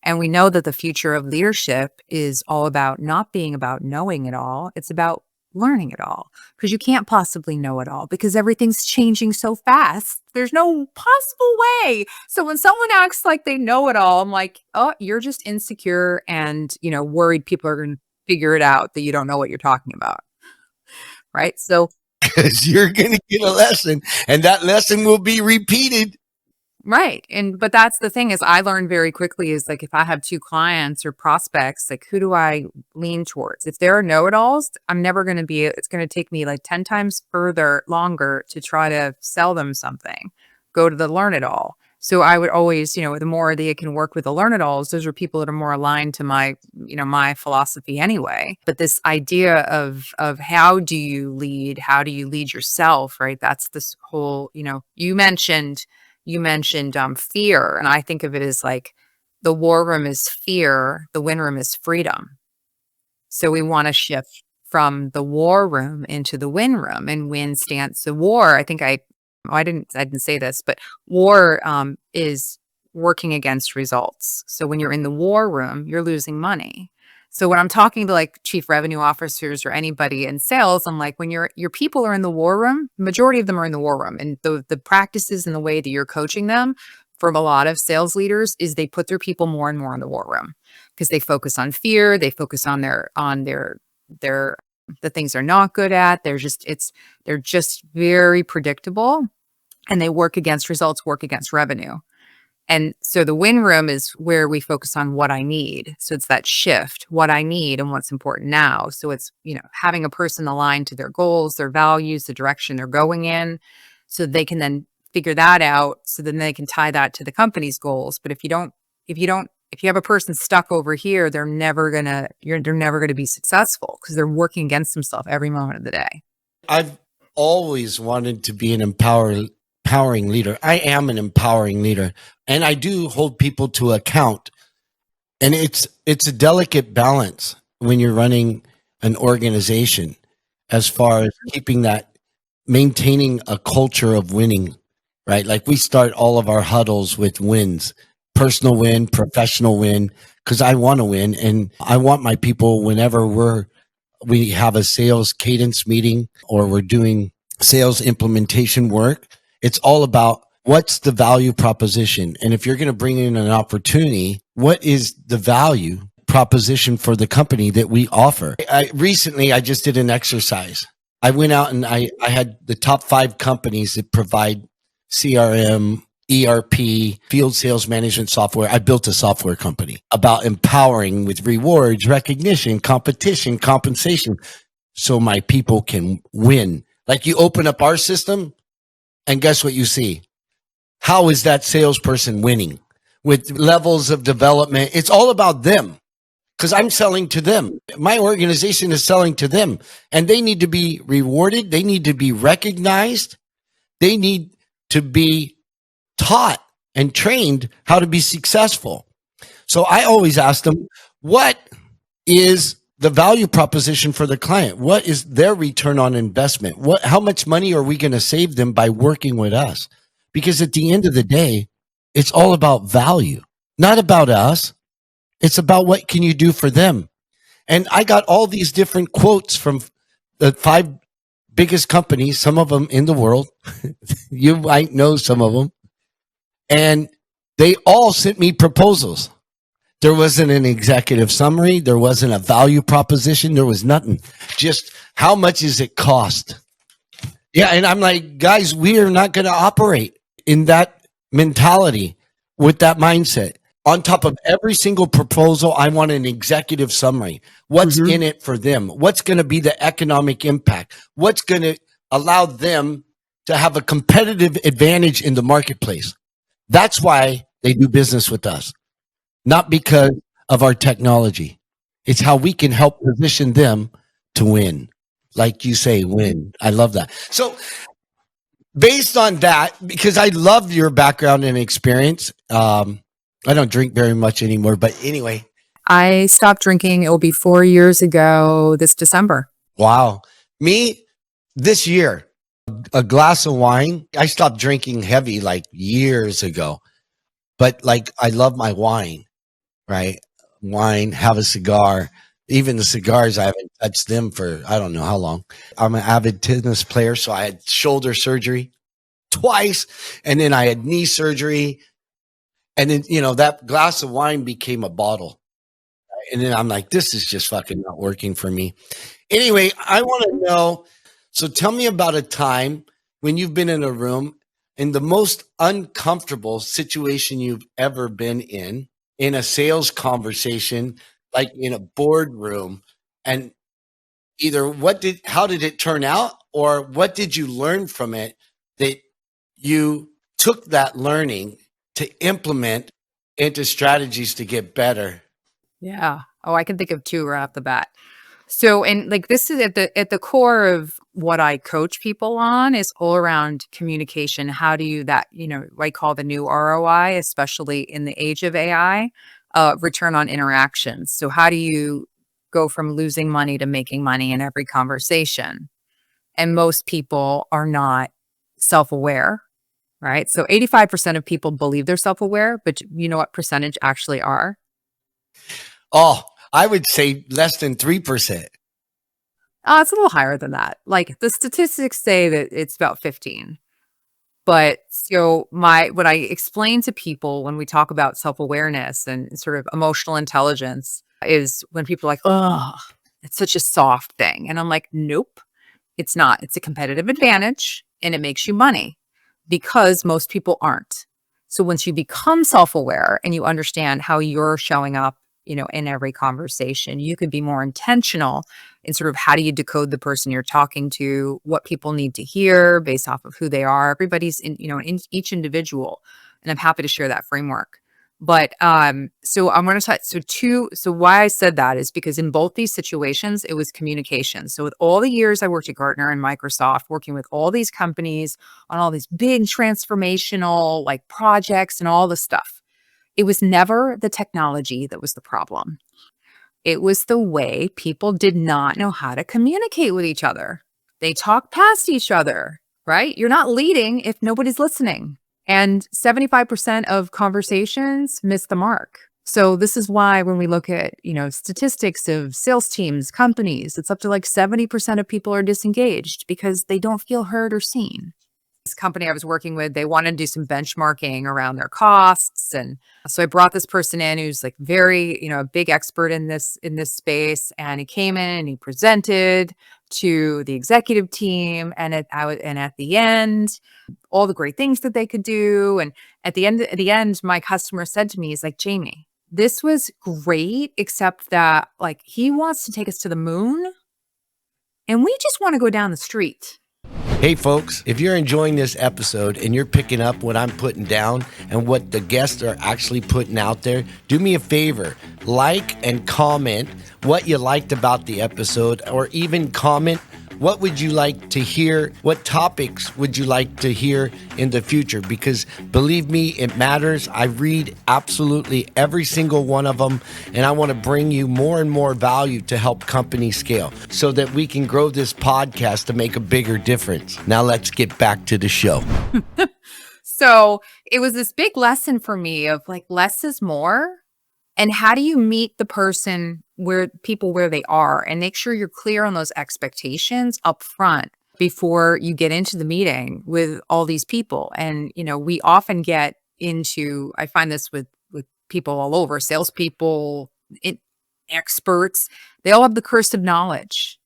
And we know that the future of leadership is all about not being about knowing it all. It's about learning it all because you can't possibly know it all because everything's changing so fast. There's no possible way. So when someone acts like they know it all, I'm like, oh, you're just insecure and, worried people are going to figure it out that you don't know what you're talking about. Right. So, Because you're going to get a lesson and that lesson will be repeated. right. But that's the thing is I learned very quickly is like, if I have two clients or prospects, like who do I lean towards? If there are know-it-alls, it's going to take me like 10 times longer to try to sell them something, go to the learn-it-all. So I would always, the more they can work with the learn-it-alls, those are people that are more aligned to my philosophy anyway. But this idea of how do you lead yourself, right? That's this whole, you mentioned fear. And I think of it as like the war room is fear, the win room is freedom. So we want to shift from the war room into the win room, and win stands to war. I think I didn't say this, but war is working against results. So when you're in the war room, you're losing money. So when I'm talking to like chief revenue officers or anybody in sales, I'm like, when your people are in the war room, the majority of them are in the war room. And the practices and the way that you're coaching them from a lot of sales leaders is they put their people more and more in the war room because they focus on fear. They focus on the things they're not good at. They're just very predictable and they work against results, work against revenue. And so the win room is where we focus on what I need. So it's that shift, what I need and what's important now. So it's, having a person aligned to their goals, their values, the direction they're going in, so they can then figure that out. So then they can tie that to the company's goals. But if you have a person stuck over here, they're never gonna be successful because they're working against themselves every moment of the day. I've always wanted to be an empowering leader. I am an empowering leader, and I do hold people to account. And it's a delicate balance when you're running an organization as far as maintaining a culture of winning, right? Like we start all of our huddles with wins, personal win, professional win, because I want to win. And I want my people, whenever we have a sales cadence meeting or we're doing sales implementation work, it's all about what's the value proposition. And if you're going to bring in an opportunity, what is the value proposition for the company that we offer? Recently, I just did an exercise. I went out and I had the top 5 companies that provide CRM, ERP, field sales management software. I built a software company about empowering with rewards, recognition, competition, compensation, so my people can win. Like you open up our system, and guess what you see? How is that salesperson winning with levels of development? It's all about them because I'm selling to them. My organization is selling to them, and they need to be rewarded. They need to be recognized. They need to be taught and trained how to be successful. So I always ask them, what is the value proposition for the client? What is their return on investment? How much money are we going to save them by working with us? Because at the end of the day, it's all about value, not about us. It's about what can you do for them. And I got all these different quotes from the 5 biggest companies, some of them in the world. You might know some of them. And they all sent me proposals. There wasn't an executive summary. There wasn't a value proposition. There was nothing. Just how much does it cost? Yeah. And I'm like, guys, we are not going to operate in that mentality with that mindset. On top of every single proposal, I want an executive summary. What's in it for them? What's going to be the economic impact? What's going to allow them to have a competitive advantage in the marketplace? That's why they do business with us, not because of our technology. It's how we can help position them to win. Like you say, win. I love that. So, based on that, because I love your background and experience, I don't drink very much anymore, but anyway, I stopped drinking. It will be 4 years ago this December. wow. Me, this year, a glass of wine, I stopped drinking heavy like years ago, but like I love my wine, right? Wine, have a cigar. Even the cigars, I haven't touched them for I don't know how long. I'm an avid tennis player, so I had shoulder surgery twice, and then I had knee surgery, and then that glass of wine became a bottle, and then I'm like, this is just fucking not working for me. Anyway, I want to know. So tell me about a time when you've been in a room in the most uncomfortable situation you've ever been in a sales conversation, like in a boardroom, and either how did it turn out, or what did you learn from it that you took that learning to implement into strategies to get better? Yeah. Oh, I can think of two right off the bat. So, and like this is at the core of what I coach people on is all around communication. How do you that, what I call the new ROI, especially in the age of AI, return on interactions. So how do you go from losing money to making money in every conversation? And most people are not self-aware, right? So 85% of people believe they're self-aware, but you know what percentage actually are? Oh, I would say less than 3%. It's a little higher than that. Like the statistics say that it's about 15. But so what I explain to people when we talk about self-awareness and sort of emotional intelligence is when people are like, oh, it's such a soft thing. And I'm like, nope, it's not. It's a competitive advantage and it makes you money because most people aren't. So once you become self-aware and you understand how you're showing up, in every conversation, you could be more intentional in sort of how do you decode the person you're talking to, what people need to hear based off of who they are. Everybody's in each individual. And I'm happy to share that framework. But so I'm going to talk. So why I said that is because in both these situations, it was communication. So with all the years I worked at Gartner and Microsoft, working with all these companies on all these big transformational like projects and all this stuff, it was never the technology that was the problem. It was the way people did not know how to communicate with each other. They talk past each other, right? You're not leading if nobody's listening. And 75% of conversations miss the mark. So this is why when we look at, statistics of sales teams, companies, it's up to like 70% of people are disengaged because they don't feel heard or seen. This company I was working with, they wanted to do some benchmarking around their costs. And so I brought this person in who's like very, a big expert in this space. And he came in and he presented to the executive team. And at the end, all the great things that they could do. And at the end, my customer said to me, he's like, Jamie, this was great, except that like he wants to take us to the moon and we just want to go down the street. Hey, folks, if you're enjoying this episode and you're picking up what I'm putting down and what the guests are actually putting out there, do me a favor, like and comment what you liked about the episode, or even comment what would you like to hear, what topics would you like to hear in the future, because believe me, it matters. I read absolutely every single one of them, and I want to bring you more and more value to help companies scale so that we can grow this podcast to make a bigger difference. Now let's get back to the show. So it was this big lesson for me of like less is more. And how do you meet the person where they are and make sure you're clear on those expectations up front before you get into the meeting with all these people. And, we often get into, I find this with people all over, salespeople, experts, they all have the curse of knowledge.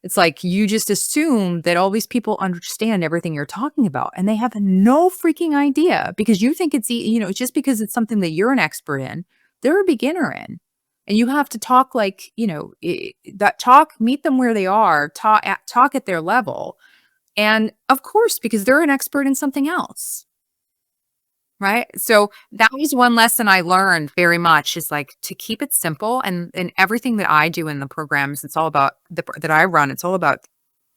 It's like you just assume that all these people understand everything you're talking about, and they have no freaking idea because you think it's, just because it's something that you're an expert in, they're a beginner in. And you have to talk like, meet them where they are, talk at their level. And of course, because they're an expert in something else. Right? So that was one lesson I learned very much is like to keep it simple and everything that I do in the programs, it's all about that I run, it's all about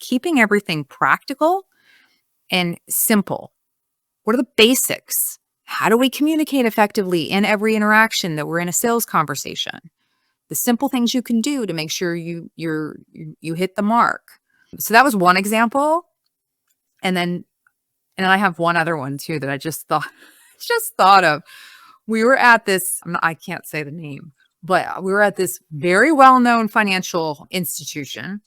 keeping everything practical and simple. What are the basics? How do we communicate effectively in every interaction that we're in a sales conversation? The simple things you can do to make sure you hit the mark. So that was one example. And then I have one other one too that I just thought of. We were at this, I can't say the name, but we were at this very well-known financial institution,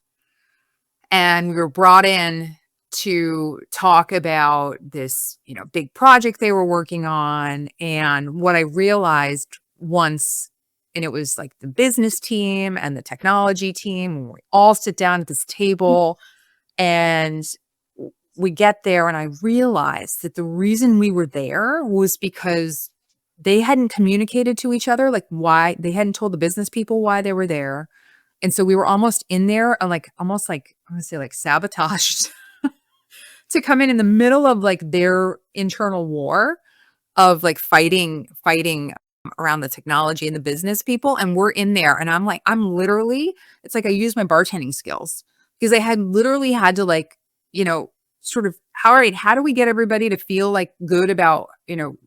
and we were brought in to talk about this, big project they were working on. And what I realized once, and it was like the business team and the technology team, and we all sit down at this table, and we get there, and I realized that the reason we were there was because they hadn't communicated to each other, like why they hadn't told the business people why they were there. And so we were almost in there, like almost like I'm gonna say like sabotaged to come in the middle of like their internal war of like fighting around the technology and the business people. And we're in there, and I'm like, it's like I use my bartending skills because I had literally had to like, sort of, all right, how do we get everybody to feel like good about,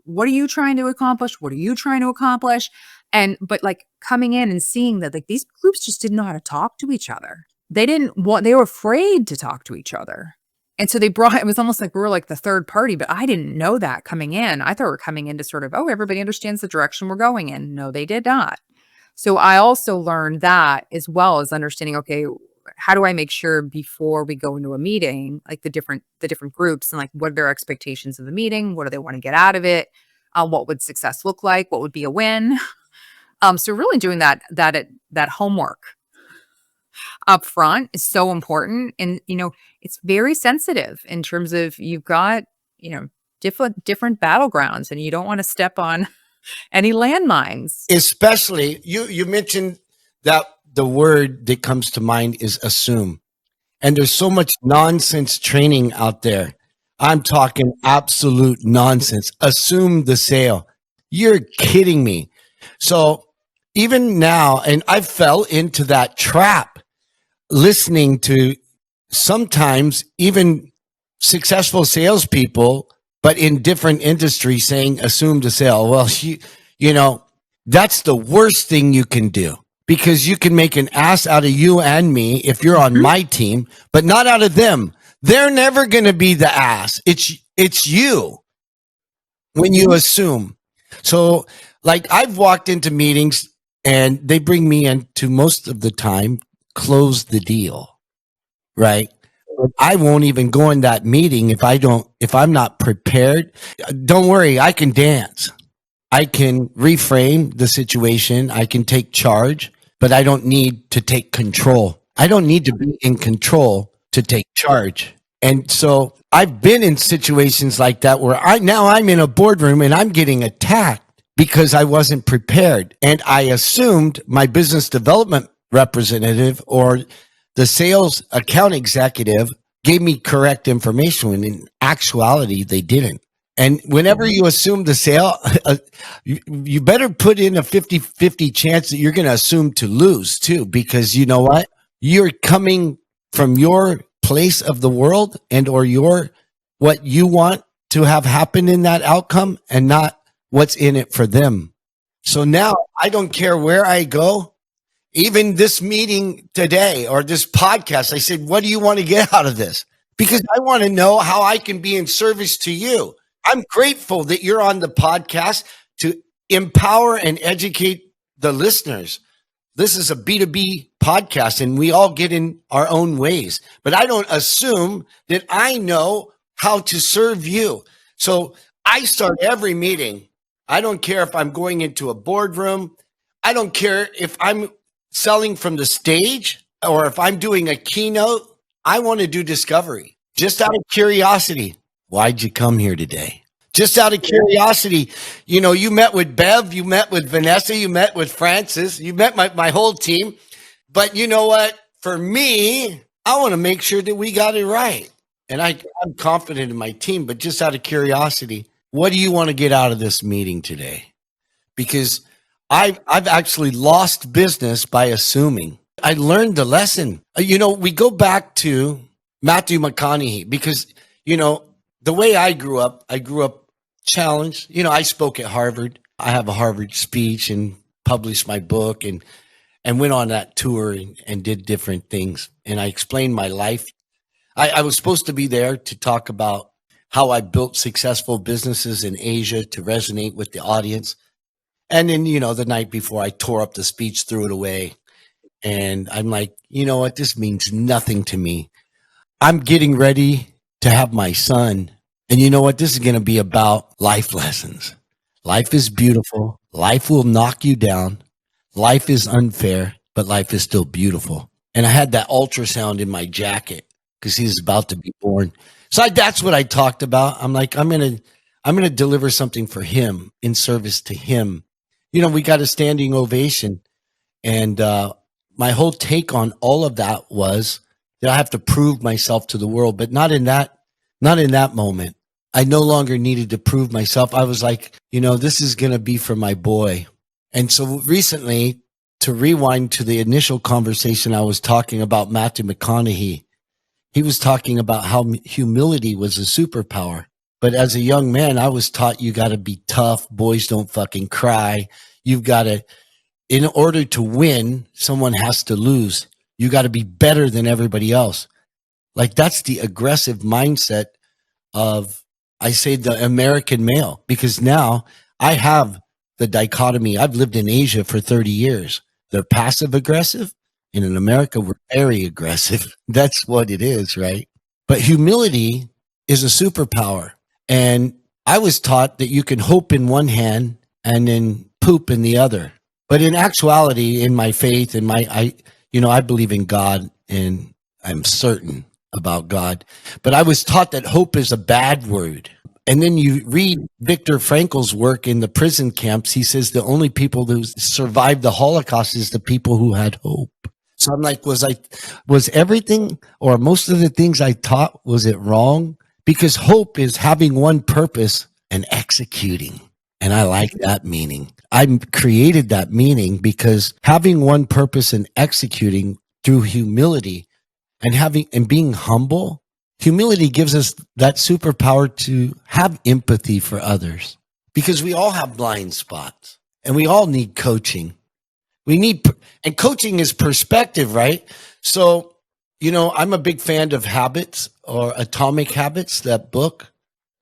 what are you trying to accomplish? What are you trying to accomplish? But like coming in and seeing that like these groups just didn't know how to talk to each other. They were afraid to talk to each other. And so it was almost like we were like the third party, but I didn't know that coming in. I thought we were coming in to sort of, oh, everybody understands the direction we're going in. No, they did not. So I also learned that as well as understanding, okay, how do I make sure before we go into a meeting, like the different groups and like what are their expectations of the meeting? What do they want to get out of it? What would success look like? What would be a win? So really doing that homework up front is so important. And, it's very sensitive in terms of you've got, different battlegrounds and you don't want to step on any landmines. Especially you mentioned that the word that comes to mind is assume. And there's so much nonsense training out there. I'm talking absolute nonsense. Assume the sale. You're kidding me. So even now, and I fell into that trap listening to sometimes even successful salespeople, but in different industries saying assume the sale. Well, that's the worst thing you can do because you can make an ass out of you and me if you're on my team, but not out of them. They're never going to be the ass. It's you when you assume. So like I've walked into meetings and they bring me in to most of the time close the deal, right? I won't even go in that meeting if I'm not prepared. Don't worry, I can dance. I can reframe the situation. I can take charge, but I don't need to take control. I don't need to be in control to take charge. And so I've been in situations like that where I'm in a boardroom and I'm getting attacked because I wasn't prepared. And I assumed my business development representative or the sales account executive gave me correct information when in actuality they didn't. And whenever you assume the sale, you better put in a 50-50 chance that you're going to assume to lose too, because you know what? You're coming from your place of the world and or what you want to have happen in that outcome and not what's in it for them. So now I don't care where I go. Even this meeting today or this podcast, I said, what do you want to get out of this? Because I want to know how I can be in service to you. I'm grateful that you're on the podcast to empower and educate the listeners. This is a B2B podcast and we all get in our own ways, but I don't assume that I know how to serve you. So I start every meeting. I don't care if I'm going into a boardroom. I don't care if I'm selling from the stage or if I'm doing a keynote. I want to do discovery just out of curiosity. Why'd you come here today? Just out of curiosity. You met with Bev, you met with Vanessa, you met with Francis, you met my whole team. But you know what? For me, I want to make sure that we got it right. And I'm confident in my team, but just out of curiosity, what do you want to get out of this meeting today? Because I've actually lost business by assuming. I learned the lesson. We go back to Matthew McConaughey because, the way I grew up challenged. I spoke at Harvard. I have a Harvard speech and published my book and went on that tour and did different things. And I explained my life. I was supposed to be there to talk about how I built successful businesses in Asia to resonate with the audience. And then, the night before I tore up the speech, threw it away. And I'm like, you know what? This means nothing to me. I'm getting ready to have my son. And you know what? This is going to be about life lessons. Life is beautiful. Life will knock you down. Life is unfair, but life is still beautiful. And I had that ultrasound in my jacket because he's about to be born. So that's what I talked about. I'm like, I'm going to deliver something for him in service to him. We got a standing ovation. And my whole take on all of that was that I have to prove myself to the world, but not in that moment. I no longer needed to prove myself. I was like, this is going to be for my boy. And so recently, to rewind to the initial conversation, I was talking about Matthew McConaughey. He was talking about how humility was a superpower. But as a young man, I was taught you got to be tough. Boys don't fucking cry. You've got to, in order to win, someone has to lose. You got to be better than everybody else. Like that's the aggressive mindset of, I say, the American male, because now I have the dichotomy. I've lived in Asia for 30 years. They're passive aggressive. And in America, we're very aggressive. That's what it is, right? But humility is a superpower. And I was taught that you can hope in one hand and then poop in the other. But in actuality, in my faith and I believe in God and I'm certain about God. But I was taught that hope is a bad word. And then you read Viktor Frankl's work in the prison camps. He says the only people who survived the Holocaust is the people who had hope. So I'm like, was everything or most of the things I taught, was it wrong? Because hope is having one purpose and executing. And I like that meaning. I created that meaning because having one purpose and executing through humility and being humble, humility gives us that superpower to have empathy for others because we all have blind spots and we all need coaching. And coaching is perspective, right? So, I'm a big fan of Habits or Atomic Habits, that book.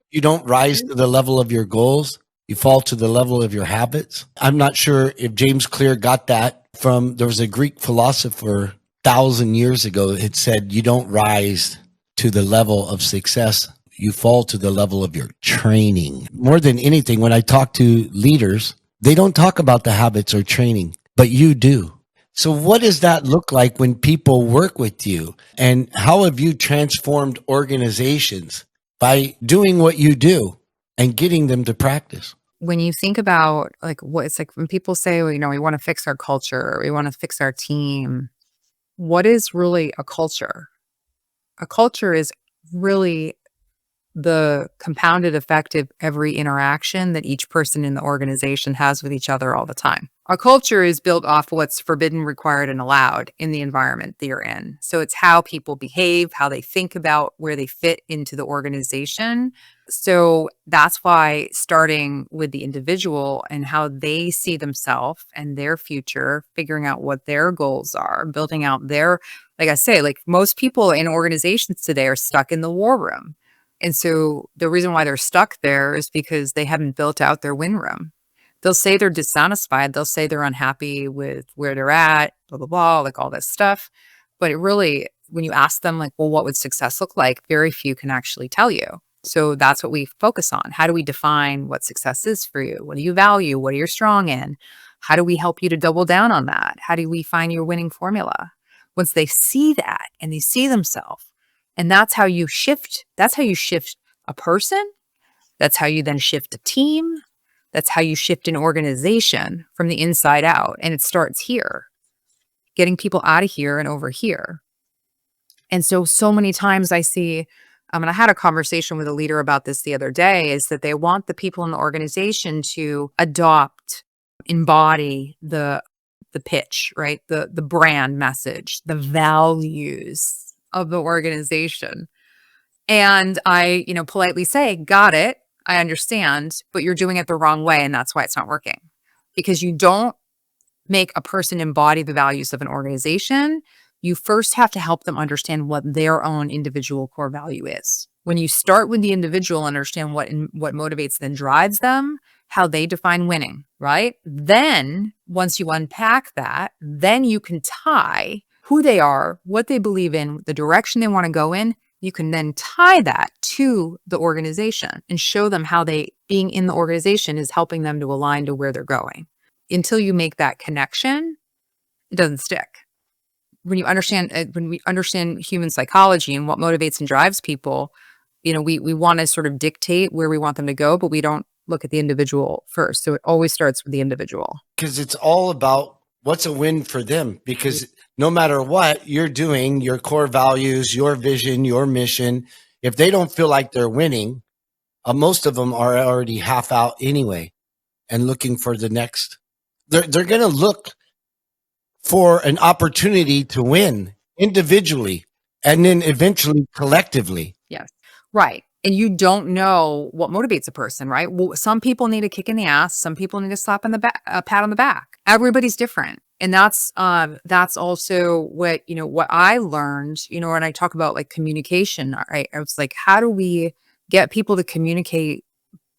You don't rise to the level of your goals. You fall to the level of your habits. I'm not sure if James Clear got that there was a Greek philosopher 1,000 years ago. It said, you don't rise to the level of success. You fall to the level of your training. More than anything, when I talk to leaders, they don't talk about the habits or training, but you do. So what does that look like when people work with you? And how have you transformed organizations by doing what you do and getting them to practice? When you think about like what it's like when people say, well, we want to fix our culture, or we want to fix our team, what is really a culture? A culture is really the compounded effect of every interaction that each person in the organization has with each other all the time. Our culture is built off what's forbidden, required, and allowed in the environment that you're in. So it's how people behave, how they think about where they fit into the organization. So that's why starting with the individual and how they see themselves and their future, figuring out what their goals are, building out like I say, like most people in organizations today are stuck in the war room. And so the reason why they're stuck there is because they haven't built out their win room. They'll say they're dissatisfied. They'll say they're unhappy with where they're at, blah, blah, blah, like all this stuff. But it really, when you ask them like, well, what would success look like? Very few can actually tell you. So that's what we focus on. How do we define what success is for you? What do you value? What are you strong in? How do we help you to double down on that? How do we find your winning formula? Once they see that and they see themselves, and that's how you shift a person. That's how you then shift a team. That's how you shift an organization from the inside out. And it starts here, getting people out of here and over here. And so many times I see And I had a conversation with a leader about this the other day, is that they want the people in the organization to adopt, embody the pitch, right? The brand message, the values of the organization. And I, politely say, got it. I understand, but you're doing it the wrong way. And that's why it's not working, because you don't make a person embody the values of an organization. You first have to help them understand what their own individual core value is. When you start with the individual, understand what motivates them, drives them, how they define winning, right? Then once you unpack that, then you can tie who they are, what they believe in, the direction they want to go in. You can then tie that to the organization and show them how being in the organization is helping them to align to where they're going. Until you make that connection, it doesn't stick. When we understand human psychology and what motivates and drives people, we want to sort of dictate where we want them to go, but we don't look at the individual first. So it always starts with the individual. Because it's all about what's a win for them. Because no matter what you're doing, your core values, your vision, your mission, if they don't feel like they're winning, most of them are already half out anyway and looking for the next. They're going to look for an opportunity to win individually and then eventually collectively. Yes. Right. And you don't know what motivates a person, right? Well, some people need a kick in the ass. Some people need a slap on the back, a pat on the back. Everybody's different. And that's also what I learned, when I talk about like communication, right? I was like, how do we get people to communicate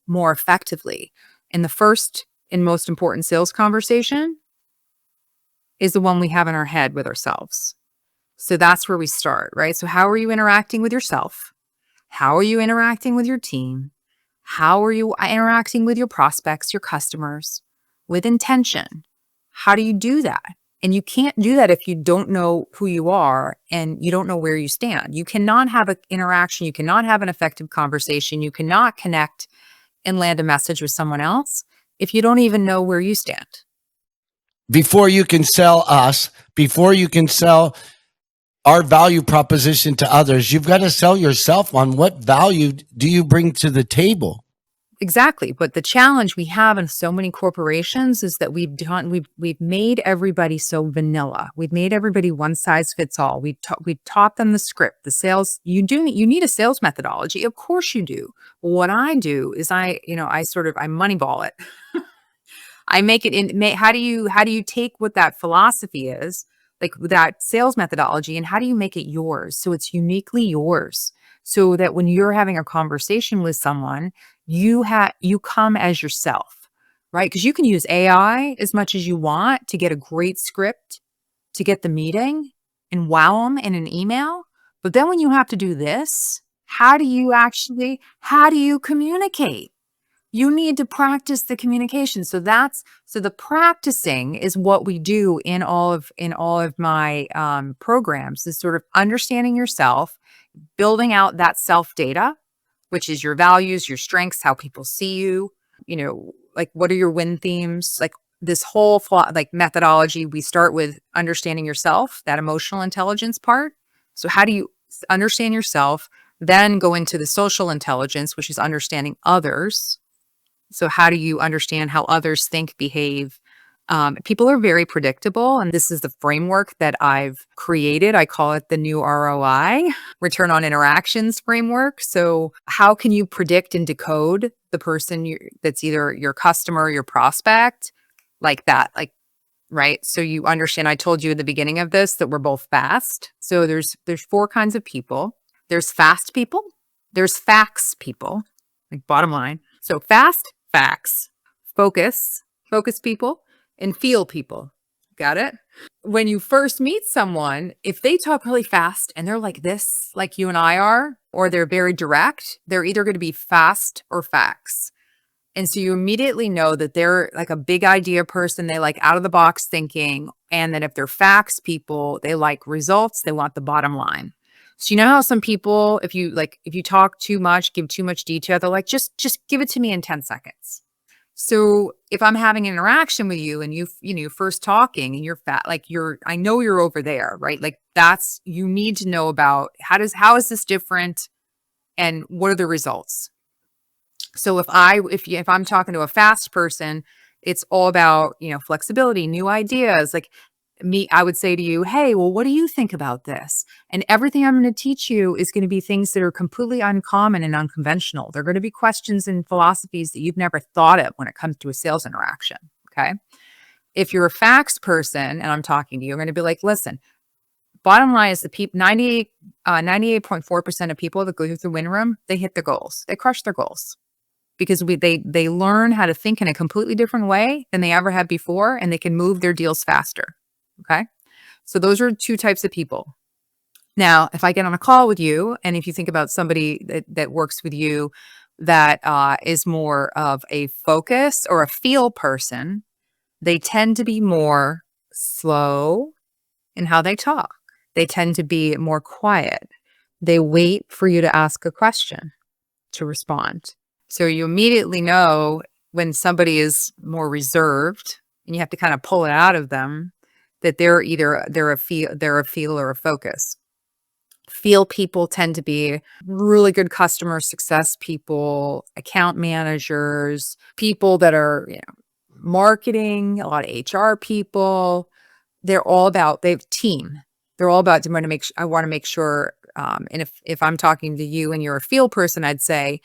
more effectively? And the first and most important sales conversation is the one we have in our head with ourselves. So that's where we start, right? So how are you interacting with yourself? How are you interacting with your team? How are you interacting with your prospects, your customers, with intention? How do you do that? And you can't do that if you don't know who you are and you don't know where you stand. You cannot have an interaction. You cannot have an effective conversation. You cannot connect and land a message with someone else if you don't even know where you stand. Before you can sell us, before you can sell our value proposition to others, you've got to sell yourself on what value do you bring to the table. Exactly. But the challenge we have in so many corporations is that we've made everybody so vanilla. We've made everybody one size fits all. We taught them the script, the sales. You need a sales methodology. Of course you do. What I do is I Moneyball it. I make it how do you take what that philosophy is, like that sales methodology, and how do you make it yours? So it's uniquely yours. So that when you're having a conversation with someone, you come as yourself, right? Because you can use AI as much as you want to get a great script, to get the meeting and wow them in an email. But then when you have to do this, how do you communicate? You need to practice the communication. So the practicing is what we do in all of my programs, is sort of understanding yourself, building out that self data, which is your values, your strengths, how people see you, like what are your win themes, like this whole methodology. We start with understanding yourself, that emotional intelligence part. So how do you understand yourself? Then go into the social intelligence, which is understanding others. So how do you understand how others think, behave? People are very predictable. And this is the framework that I've created. I call it the new ROI, return on interactions framework. So how can you predict and decode the person that's either your customer or your prospect, like that? Right. So you understand, I told you at the beginning of this that we're both fast. So there's 4 kinds of people. There's fast people. There's facts people, like bottom line. So fast, facts, focus people, and feel people. Got it? When you first meet someone, if they talk really fast and they're like this, like you and I are, or they're very direct, they're either going to be fast or facts. And so you immediately know that they're like a big idea person. They like out of the box thinking. And then if they're facts people, they like results. They want the bottom line. So you know how some people, if you talk too much, give too much detail, they're like, just give it to me in 10 seconds. So if I'm having an interaction with you and you're first talking and you're fat, I know you're over there, right? Like you need to know about how is this different and what are the results? So if I'm talking to a fast person, it's all about, flexibility, new ideas. Like I would say to you, hey, well, what do you think about this? And everything I'm going to teach you is going to be things that are completely uncommon and unconventional. They're going to be questions and philosophies that you've never thought of when it comes to a sales interaction. Okay. If you're a facts person and I'm talking to you, I'm going to be like, listen, bottom line is the 98.4% of people that go through the win room, they hit their goals. They crush their goals because they learn how to think in a completely different way than they ever had before, and they can move their deals faster. Okay. So those are two types of people. Now, if I get on a call with you, and if you think about somebody that works with you that is more of a focus or a feel person, they tend to be more slow in how they talk. They tend to be more quiet. They wait for you to ask a question to respond. So you immediately know when somebody is more reserved and you have to kind of pull it out of them that they're a feel or a focus. Feel people tend to be really good customer success people, account managers, people that are, marketing, a lot of HR people. They have team. They're all about, I want to make sure, and if I'm talking to you and you're a field person, I'd say,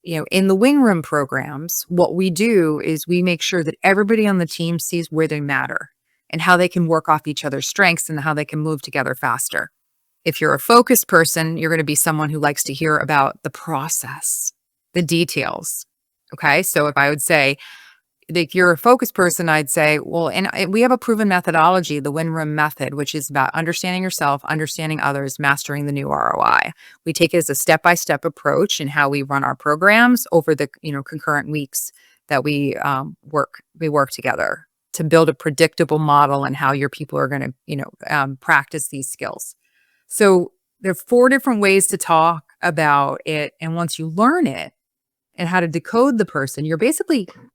in the wing room programs, what we do is we make sure that everybody on the team sees where they matter and how they can work off each other's strengths and how they can move together faster. If you're a focused person, you're going to be someone who likes to hear about the process, the details. Okay. So if I would say, if you're a focused person, I'd say, well, and we have a proven methodology, the win room method, which is about understanding yourself, understanding others, mastering the new ROI. We take it as a step-by-step approach in how we run our programs over the, concurrent weeks that we work together to build a predictable model and how your people are going to, practice these skills. So there are 4 different ways to talk about it. And once you learn it, and how to decode the person,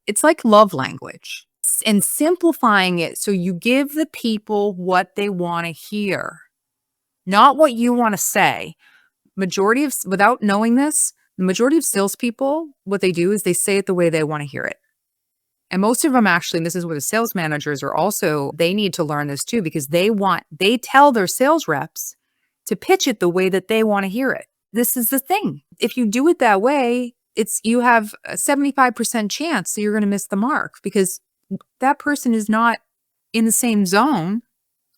it's like love language and simplifying it. So you give the people what they want to hear, not what you want to say. Without knowing this, the majority of salespeople, what they do is they say it the way they want to hear it. And most of them actually, and this is where the sales managers are also, they need to learn this too, because they tell their sales reps to pitch it the way that they want to hear it. This is the thing. If you do it that way, you have a 75% chance that you're going to miss the mark because that person is not in the same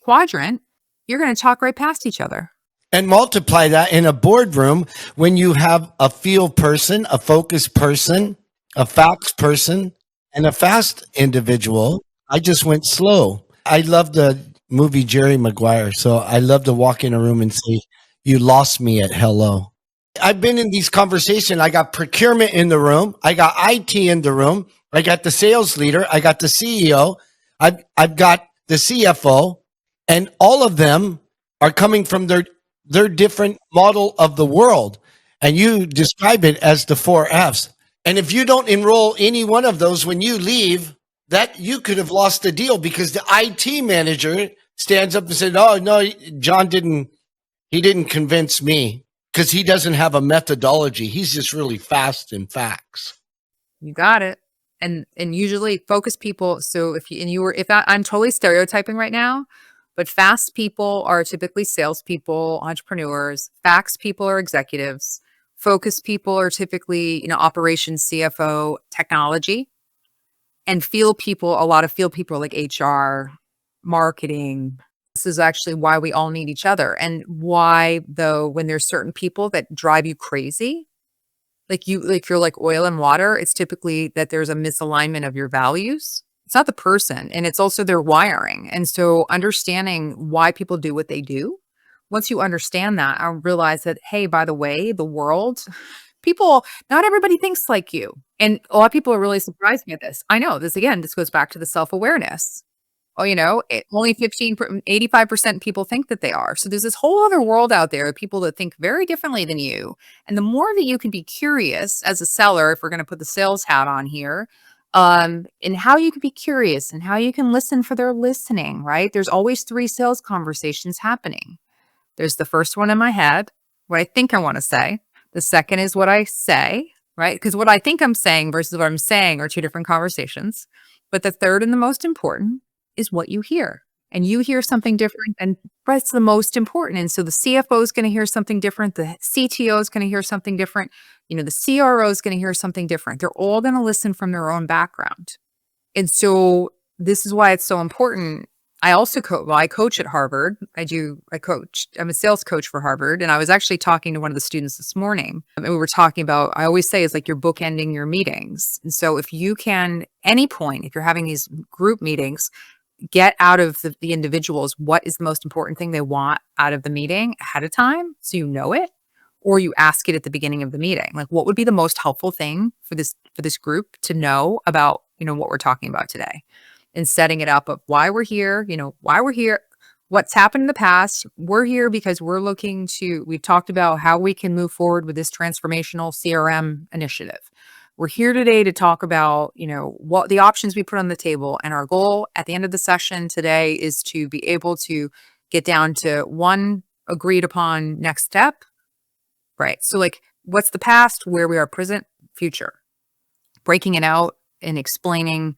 quadrant. You're going to talk right past each other. And multiply that in a boardroom when you have a field person, a focused person, a facts person, and a fast individual. I just went slow. I love the movie Jerry Maguire, so I love to walk in a room and say, you lost me at hello. I've been in these conversations. I got procurement in the room. I got IT in the room. I got the sales leader. I got the CEO. I've got the CFO, and all of them are coming from their different model of the world. And you describe it as the 4 Fs. And if you don't enroll any one of those when you leave, that you could have lost the deal because the IT manager stands up and said, "Oh no, John didn't convince me." Because he doesn't have a methodology. He's just really fast in facts. You got it. And usually focused people. So I'm totally stereotyping right now, but fast people are typically salespeople, entrepreneurs. Facts people are executives. Focused people are typically, operations, CFO, technology. And a lot of field people are like HR, marketing. This is actually why we all need each other. And why, though, when there's certain people that drive you crazy, like you're like oil and water, it's typically that there's a misalignment of your values. It's not the person, and it's also their wiring. And so understanding why people do what they do, once you understand that, I realize that, hey, by the way, the world, not everybody thinks like you. And a lot of people are really surprised at this. I know this goes back to the self-awareness. Oh, only 85% people think that they are. So there's this whole other world out there of people that think very differently than you. And the more that you can be curious as a seller, if we're going to put the sales hat on here, and how you can be curious and how you can listen for their listening, right? There's always 3 sales conversations happening. There's the first one in my head, what I think I want to say. The second is what I say, right? Because what I think I'm saying versus what I'm saying are two different conversations. But the third and the most important is what you hear. And you hear something different, and that's the most important. And so the CFO is going to hear something different. The CTO is going to hear something different. The CRO is going to hear something different. They're all going to listen from their own background. And so this is why it's so important. I also I coach at Harvard. I'm a sales coach for Harvard. And I was actually talking to one of the students this morning. And we were talking about, I always say, it's like you're bookending your meetings. And so if you can, any point, if you're having these group meetings, get out of the individuals what is the most important thing they want out of the meeting ahead of time, so you know it, or you ask it at the beginning of the meeting. Like, what would be the most helpful thing for this group to know about, what we're talking about today, and setting it up of why we're here, what's happened in the past. We're here because we've talked about how we can move forward with this transformational CRM initiative. We're here today to talk about, what the options we put on the table. And our goal at the end of the session today is to be able to get down to one agreed upon next step, right? So like, what's the past, where we are, present, future, breaking it out and explaining,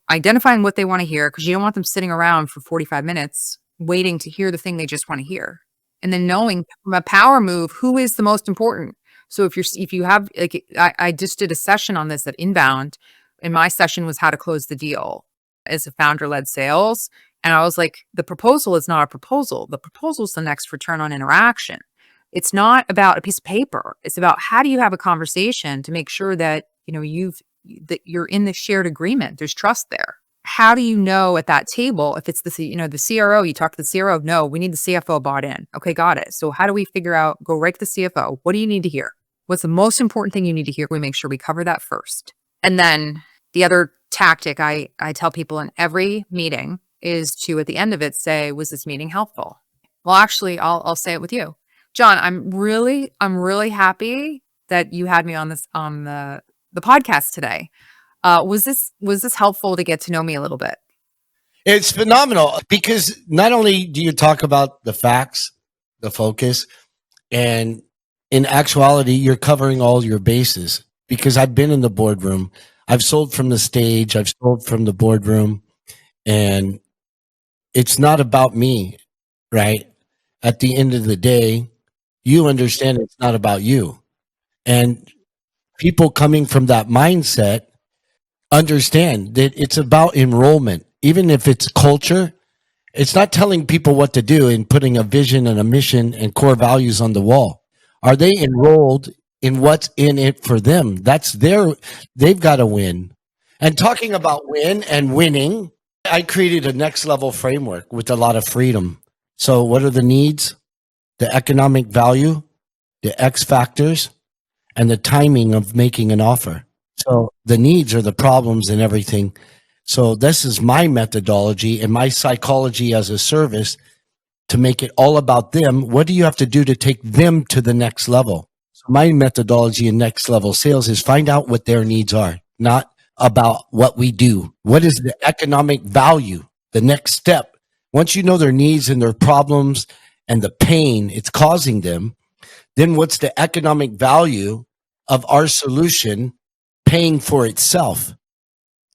identifying what they want to hear, because you don't want them sitting around for 45 minutes waiting to hear the thing they just want to hear. And then knowing from a power move, who is the most important. So if you have, like, I just did a session on this at Inbound, and my session was how to close the deal as a founder-led sales. And I was like, the proposal is not a proposal. The proposal is the next return on interaction. It's not about a piece of paper. It's about how do you have a conversation to make sure that, that you're in the shared agreement. There's trust there. How do you know at that table if it's the CRO, you talk to the CRO, no, we need the CFO bought in. Okay, got it. So how do we figure out, go right to the CFO. What do you need to hear? What's the most important thing you need to hear? We make sure we cover that first. And then the other tactic I tell people in every meeting is to, at the end of it, say, was this meeting helpful? Well, actually, I'll say it with you. John, I'm really happy that you had me on the podcast today. Was this helpful to get to know me a little bit? It's phenomenal because not only do you talk about the facts, the focus, and in actuality, you're covering all your bases, because I've been in the boardroom. I've sold from the stage. I've sold from the boardroom, and it's not about me, right? At the end of the day, you understand it's not about you. And people coming from that mindset understand that it's about enrollment. Even if it's culture, it's not telling people what to do and putting a vision and a mission and core values on the wall. Are they enrolled in what's in it for them? They've got to win. And talking about win and winning, I created a next level framework with a lot of freedom. So what are the needs, the economic value, the X factors, and the timing of making an offer? So the needs are the problems and everything. So this is my methodology and my psychology as a service to make it all about them. What do you have to do to take them to the next level? So my methodology in next level sales is find out what their needs are, not about what we do. What is the economic value? The next step. Once you know their needs and their problems and the pain it's causing them, then what's the economic value of our solution paying for itself?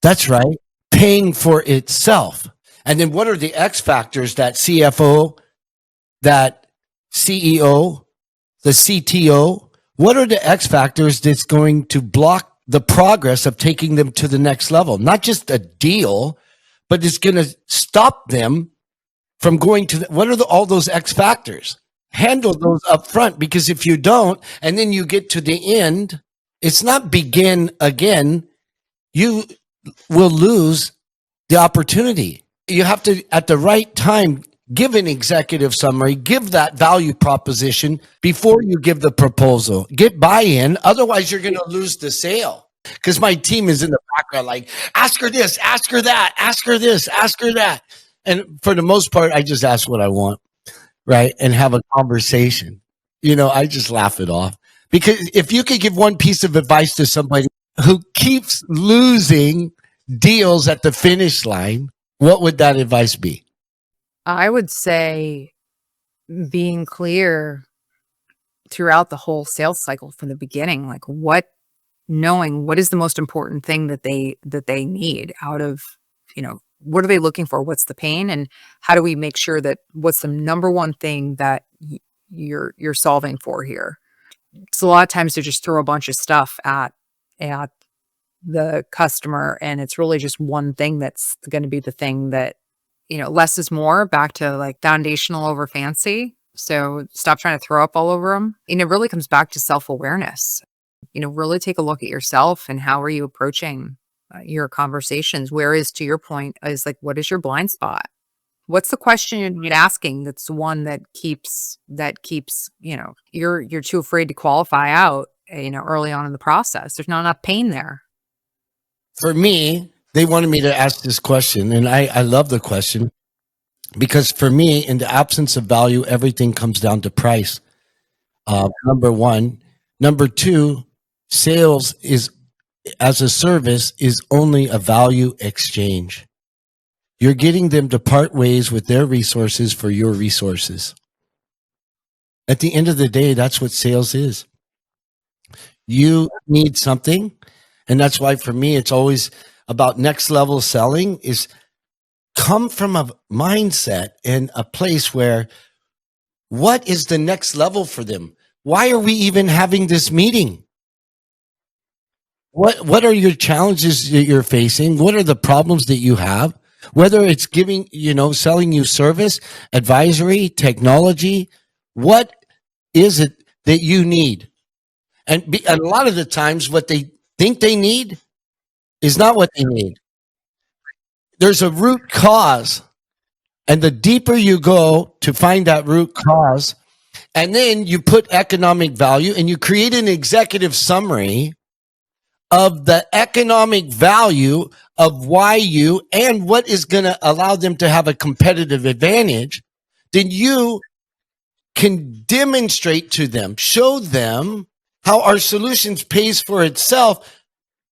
That's right. Paying for itself. And then what are the X factors that CFO, that CEO, the CTO, what are the X factors that's going to block the progress of taking them to the next level? Not just a deal, but it's going to stop them from going to what are all those X factors? Handle those up front, because if you don't, and then you get to the end, it's not begin again. You will lose the opportunity. You have to, at the right time, give an executive summary, give that value proposition before you give the proposal. Get buy-in. Otherwise, you're going to lose the sale. Because my team is in the background like, ask her this, ask her that, ask her this, ask her that. And for the most part, I just ask what I want, right? And have a conversation. I just laugh it off. Because if you could give one piece of advice to somebody who keeps losing deals at the finish line, what would that advice be? I would say being clear throughout the whole sales cycle from the beginning, like knowing what is the most important thing that they need out of, what are they looking for? What's the pain? And how do we make sure that what's the number one thing that you're solving for here? So a lot of times they just throw a bunch of stuff at the customer, and it's really just one thing that's going to be the thing that, less is more, back to like foundational over fancy. So stop trying to throw up all over them. And it really comes back to self-awareness. Really take a look at yourself and how are you approaching your conversations? Where is, to your point, is like, what is your blind spot? What's the question you're asking that's the one that keeps, you're too afraid to qualify out, early on in the process. There's not enough pain there. For me, they wanted me to ask this question, and I love the question because for me, in the absence of value, everything comes down to price. Number one. Number two, sales is as a service is only a value exchange. You're getting them to part ways with their resources for your resources. At the end of the day, that's what sales is. You need something. And that's why for me, it's always about next level selling is come from a mindset and a place where what is the next level for them? Why are we even having this meeting? What are your challenges that you're facing? What are the problems that you have? Whether it's giving, selling you service, advisory, technology, what is it that you need? And a lot of the times what they think they need is not what they need. There's a root cause. And the deeper you go to find that root cause, and then you put economic value and you create an executive summary of the economic value of why you and what is going to allow them to have a competitive advantage, then you can demonstrate to them, show them how our solutions pays for itself.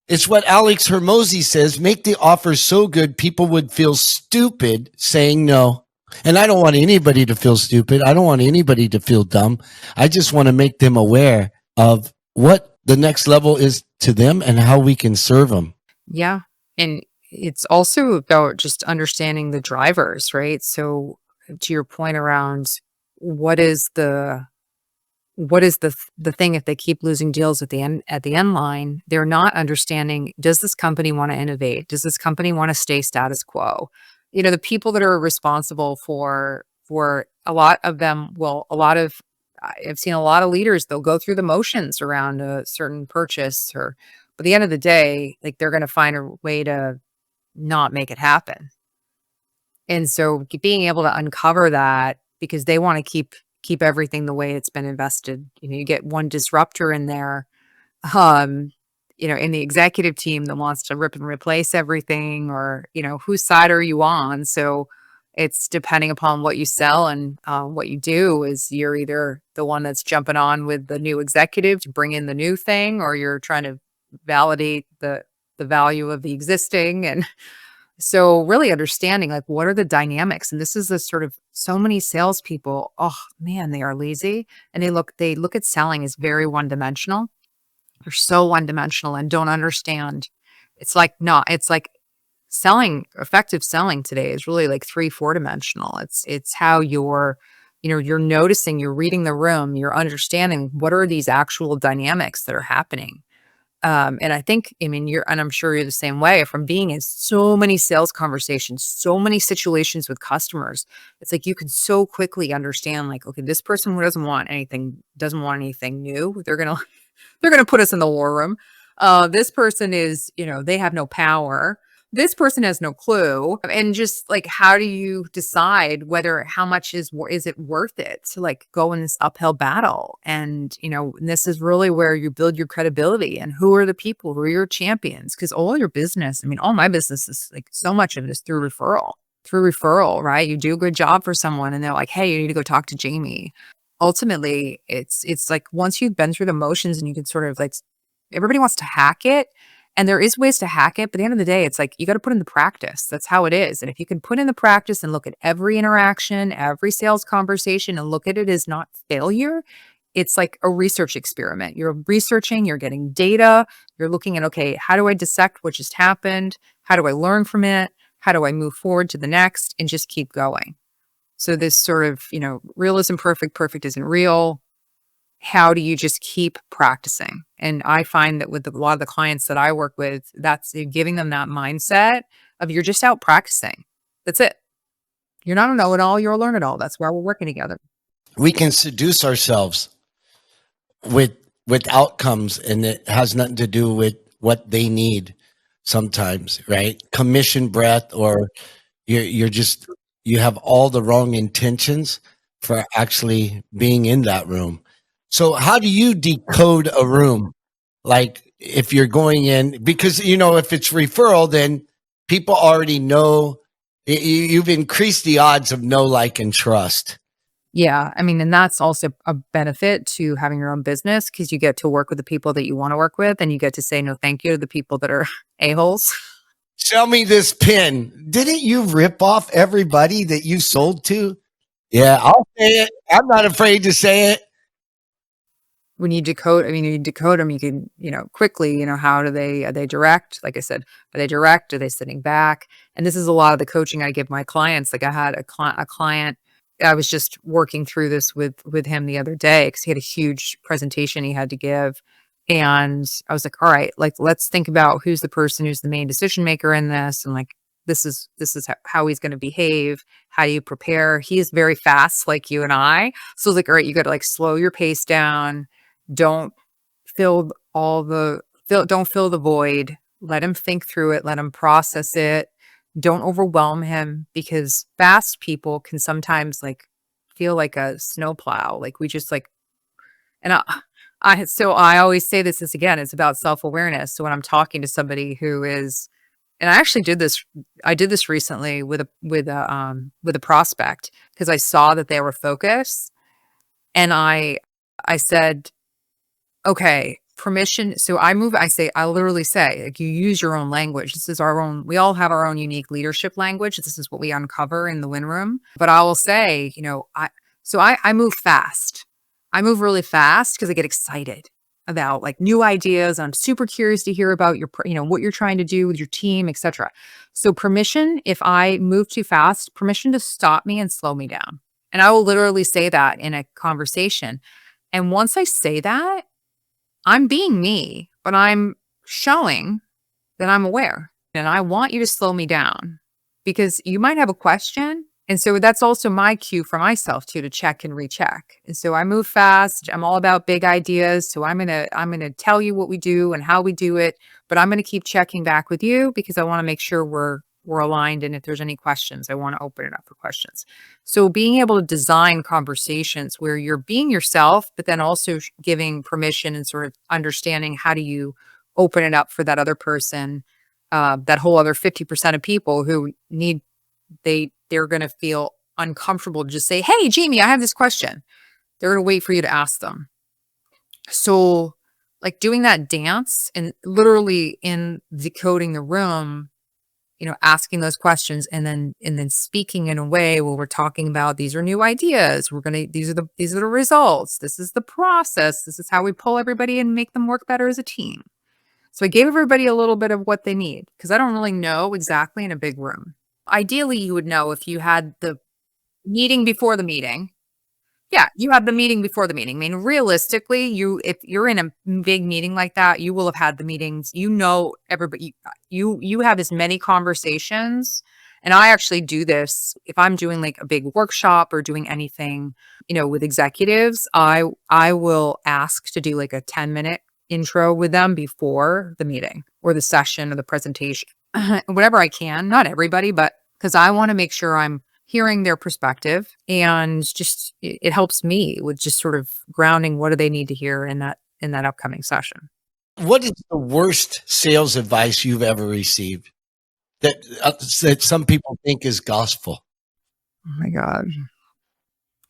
It's what Alex Hermosi says, make the offer so good people would feel stupid saying no. And I don't want anybody to feel stupid. I don't want anybody to feel dumb. I just want to make them aware of what the next level is to them and how we can serve them. Yeah. And it's also about just understanding the drivers, right? So to your point around what is the thing, if they keep losing deals at the end line, they're not understanding, does this company want to innovate? Does this company want to stay status quo? The people that are responsible for a lot of them, I've seen a lot of leaders, they'll go through the motions around a certain purchase, but at the end of the day, like, they're going to find a way to not make it happen. And so being able to uncover that, because they want to keep everything the way it's been invested. You get one disruptor in there, in the executive team that wants to rip and replace everything, or, whose side are you on? So it's depending upon what you sell and what you do, is you're either the one that's jumping on with the new executive to bring in the new thing, or you're trying to validate the value of the existing. And so really understanding, like, what are the dynamics? And this is the sort of, so many salespeople, oh man, they are lazy, and they look at selling as very one-dimensional. They're so one-dimensional and don't understand. It's like effective selling today is really like 3-4 dimensional. It's how you're noticing, you're reading the room, you're understanding what are these actual dynamics that are happening. And I think, and I'm sure you're the same way, from being in so many sales conversations, so many situations with customers. It's like you can so quickly understand, like, okay, this person doesn't want anything new. They're gonna put us in the war room. This person is, they have no power. This person has no clue. And just like, how do you decide how much is it worth it to, like, go in this uphill battle? And, this is really where you build your credibility, and who are the people who are your champions? Because all your business, all my business is, like, so much of it is through referral, right? You do a good job for someone and they're like, hey, you need to go talk to Jamie. Ultimately, it's like, once you've been through the motions and you can sort of, like, everybody wants to hack it. And there is ways to hack it, but at the end of the day, it's like, you got to put in the practice. That's how it is. And if you can put in the practice and look at every interaction, every sales conversation, and look at it as not failure, it's like a research experiment. You're researching, you're getting data, you're looking at, okay, how do I dissect what just happened? How do I learn from it? How do I move forward to the next and just keep going? So this sort of, real isn't perfect, perfect isn't real. How do you just keep practicing? And I find that with a lot of the clients that I work with, that's giving them that mindset of you're just out practicing. That's it. You're not a know-it-all, you're a learn-it-all. That's why we're working together. We can seduce ourselves with outcomes, and it has nothing to do with what they need sometimes, right? Commission breath, or you're just, you have all the wrong intentions for actually being in that room. So how do you decode a room? Like if you're going in, because if it's referral, then people already know. You've increased the odds of know, like, and trust. Yeah, I mean, and that's also a benefit to having your own business because you get to work with the people that you want to work with, and you get to say no thank you to the people that are a-holes. Sell me this pin. Didn't you rip off everybody that you sold to? Yeah, I'll say it. I'm not afraid to say it. When you decode, I mean, you decode them, you can, quickly, how do are they direct? Like I said, are they direct? Are they sitting back? And this is a lot of the coaching I give my clients. Like I had a client, I was just working through this with him the other day because he had a huge presentation he had to give. And I was like, all right, like, let's think about who's the person who's the main decision maker in this. And like, this is how he's going to behave. How do you prepare? He is very fast, like you and I. So I was like, all right, you got to like slow your pace down. Don't don't fill the void. Let him think through it. Let him process it. Don't overwhelm him because fast people can sometimes like feel like a snowplow. Like we just like, and I always say this is again, it's about self-awareness. So when I'm talking to somebody who is, and I did this recently with a prospect because I saw that they were focused and I said, okay, permission. So I literally say, like, you use your own language. This is our own, we all have our own unique leadership language. This is what we uncover in the win room. But I will say, I move fast. I move really fast because I get excited about like new ideas. I'm super curious to hear about what you're trying to do with your team, etc. So permission, if I move too fast, permission to stop me and slow me down. And I will literally say that in a conversation. And once I say that, I'm being me, but I'm showing that I'm aware. And I want you to slow me down because you might have a question. And so that's also my cue for myself too, to check and recheck. And so I move fast. I'm all about big ideas. So I'm going to tell you what we do and how we do it, but I'm going to keep checking back with you because I want to make sure we're aligned. And if there's any questions, I want to open it up for questions. So being able to design conversations where you're being yourself, but then also giving permission and sort of understanding how do you open it up for that other person, that whole other 50% of people who they're going to feel uncomfortable to just say, hey, Jamie, I have this question. They're going to wait for you to ask them. So like doing that dance and literally in decoding the room, asking those questions and then speaking in a way where we're talking about these are new ideas. These are the results. This is the process. This is how we pull everybody and make them work better as a team. So I gave everybody a little bit of what they need because I don't really know exactly in a big room. Ideally, you would know if you had the meeting before the meeting. Yeah, you have the meeting before the meeting. I mean, realistically, if you're in a big meeting like that, you will have had the meetings. Everybody. You have as many conversations, and I actually do this if I'm doing like a big workshop or doing anything, with executives. I will ask to do like a 10-minute intro with them before the meeting or the session or the presentation, whatever I can. Not everybody, but because I want to make sure I'm hearing their perspective and just it helps me with just sort of grounding what do they need to hear in that upcoming session. What is the worst sales advice you've ever received that some people think is gospel? Oh my God.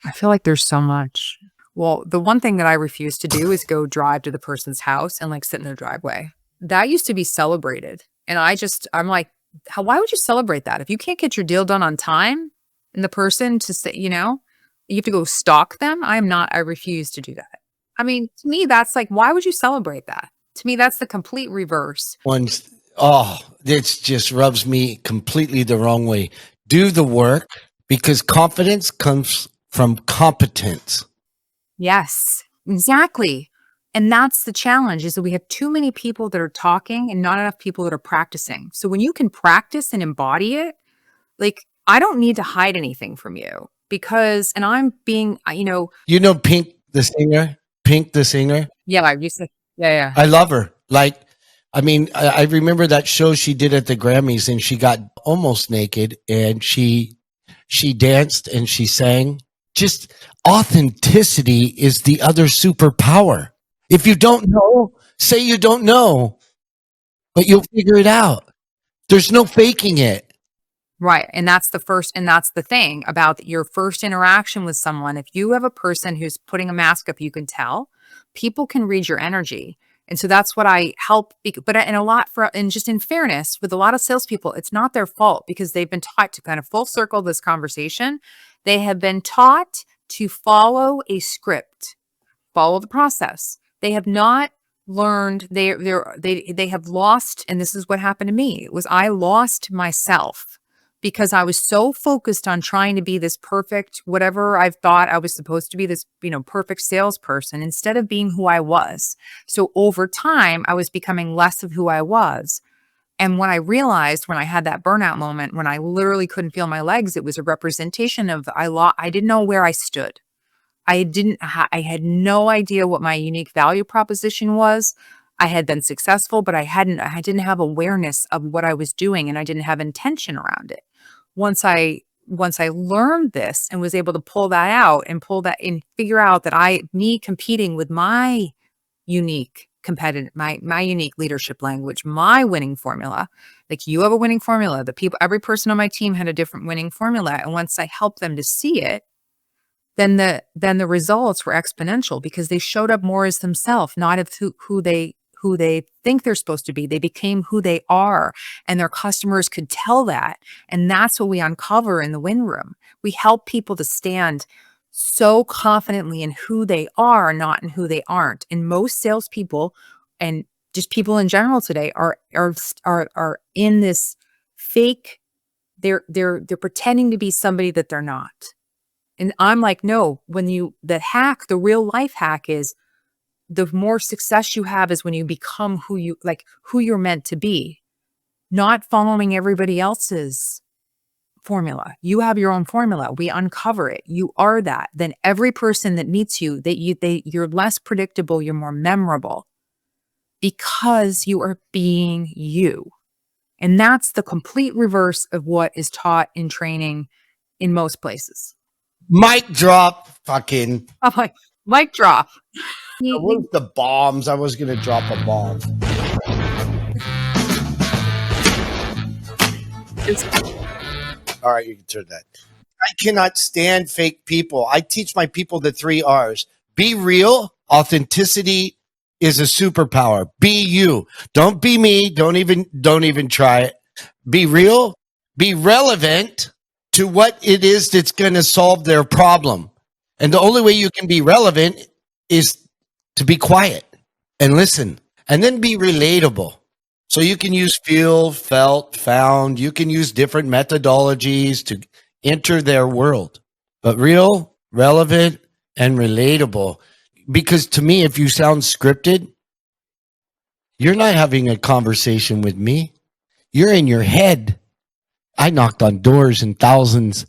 I feel like there's so much. Well, the one thing that I refuse to do is go drive to the person's house and like sit in their driveway. That used to be celebrated. And I'm like, why would you celebrate that? If you can't get your deal done on time and the person to say, you have to go stalk them. I refuse to do that. I mean, to me, that's like, why would you celebrate that? To me, that's the complete reverse. One's, oh, it just rubs me completely the wrong way. Do the work because confidence comes from competence. Yes, exactly. And that's the challenge is that we have too many people that are talking and not enough people that are practicing. So when you can practice and embody it, like I don't need to hide anything from you because, and I'm being, You know, Pink, the singer, Pink, the singer. yeah, I used to, yeah, yeah. I love her. Like, I mean, I remember that show she did at the Grammys and she got almost naked and she danced and she sang. Just authenticity is the other superpower. If you don't know, say you don't know, but you'll figure it out. There's no faking it. Right. And that's the first, and that's the thing about your first interaction with someone. If you have a person who's putting a mask up, you can tell people can read your energy. And so that's what I help. But and a lot for, and just in fairness, with a lot of salespeople, it's not their fault because they've been taught to kind of full circle this conversation. They have been taught to follow a script, follow the process. They have not learned they have lost, and this is what happened to me, was I lost myself because I was so focused on trying to be this perfect, whatever I've thought I was supposed to be, this, perfect salesperson instead of being who I was. So over time, I was becoming less of who I was. And when I realized when I had that burnout moment, when I literally couldn't feel my legs, it was a representation of I didn't know where I stood. I had no idea what my unique value proposition was. I had been successful, but I didn't have awareness of what I was doing and I didn't have intention around it. Once I learned this and was able to pull that out and pull that and figure out that me competing with my unique competitive, my unique leadership language, my winning formula, like you have a winning formula, every person on my team had a different winning formula. And once I helped them to see it, then the results were exponential because they showed up more as themselves, not as who they think they're supposed to be. They became who they are, and their customers could tell that. And that's what we uncover in the win room. We help people to stand so confidently in who they are, not in who they aren't. And most salespeople and just people in general today are in this fake. They're pretending to be somebody that they're not. And I'm like, no, the real life hack is the more success you have is when you become who you're meant to be, not following everybody else's formula. You have your own formula. We uncover it. You are that. Then every person that meets you, you're less predictable. You're more memorable because you are being you. And that's the complete reverse of what is taught in training in most places. Mic drop. Fucking. I'm like, mic drop. What was the bombs? I was going to drop a bomb. All right, you can turn that. I cannot stand fake people. I teach my people the 3 R's. Be real. Authenticity is a superpower. Be you. Don't be me. Don't even try it. Be real. Be relevant to what it is that's going to solve their problem. And the only way you can be relevant is to be quiet and listen, and then be relatable. So you can use feel, felt, found. You can use different methodologies to enter their world, but real, relevant, and relatable. Because to me, if you sound scripted, you're not having a conversation with me. You're in your head. I knocked on doors and thousands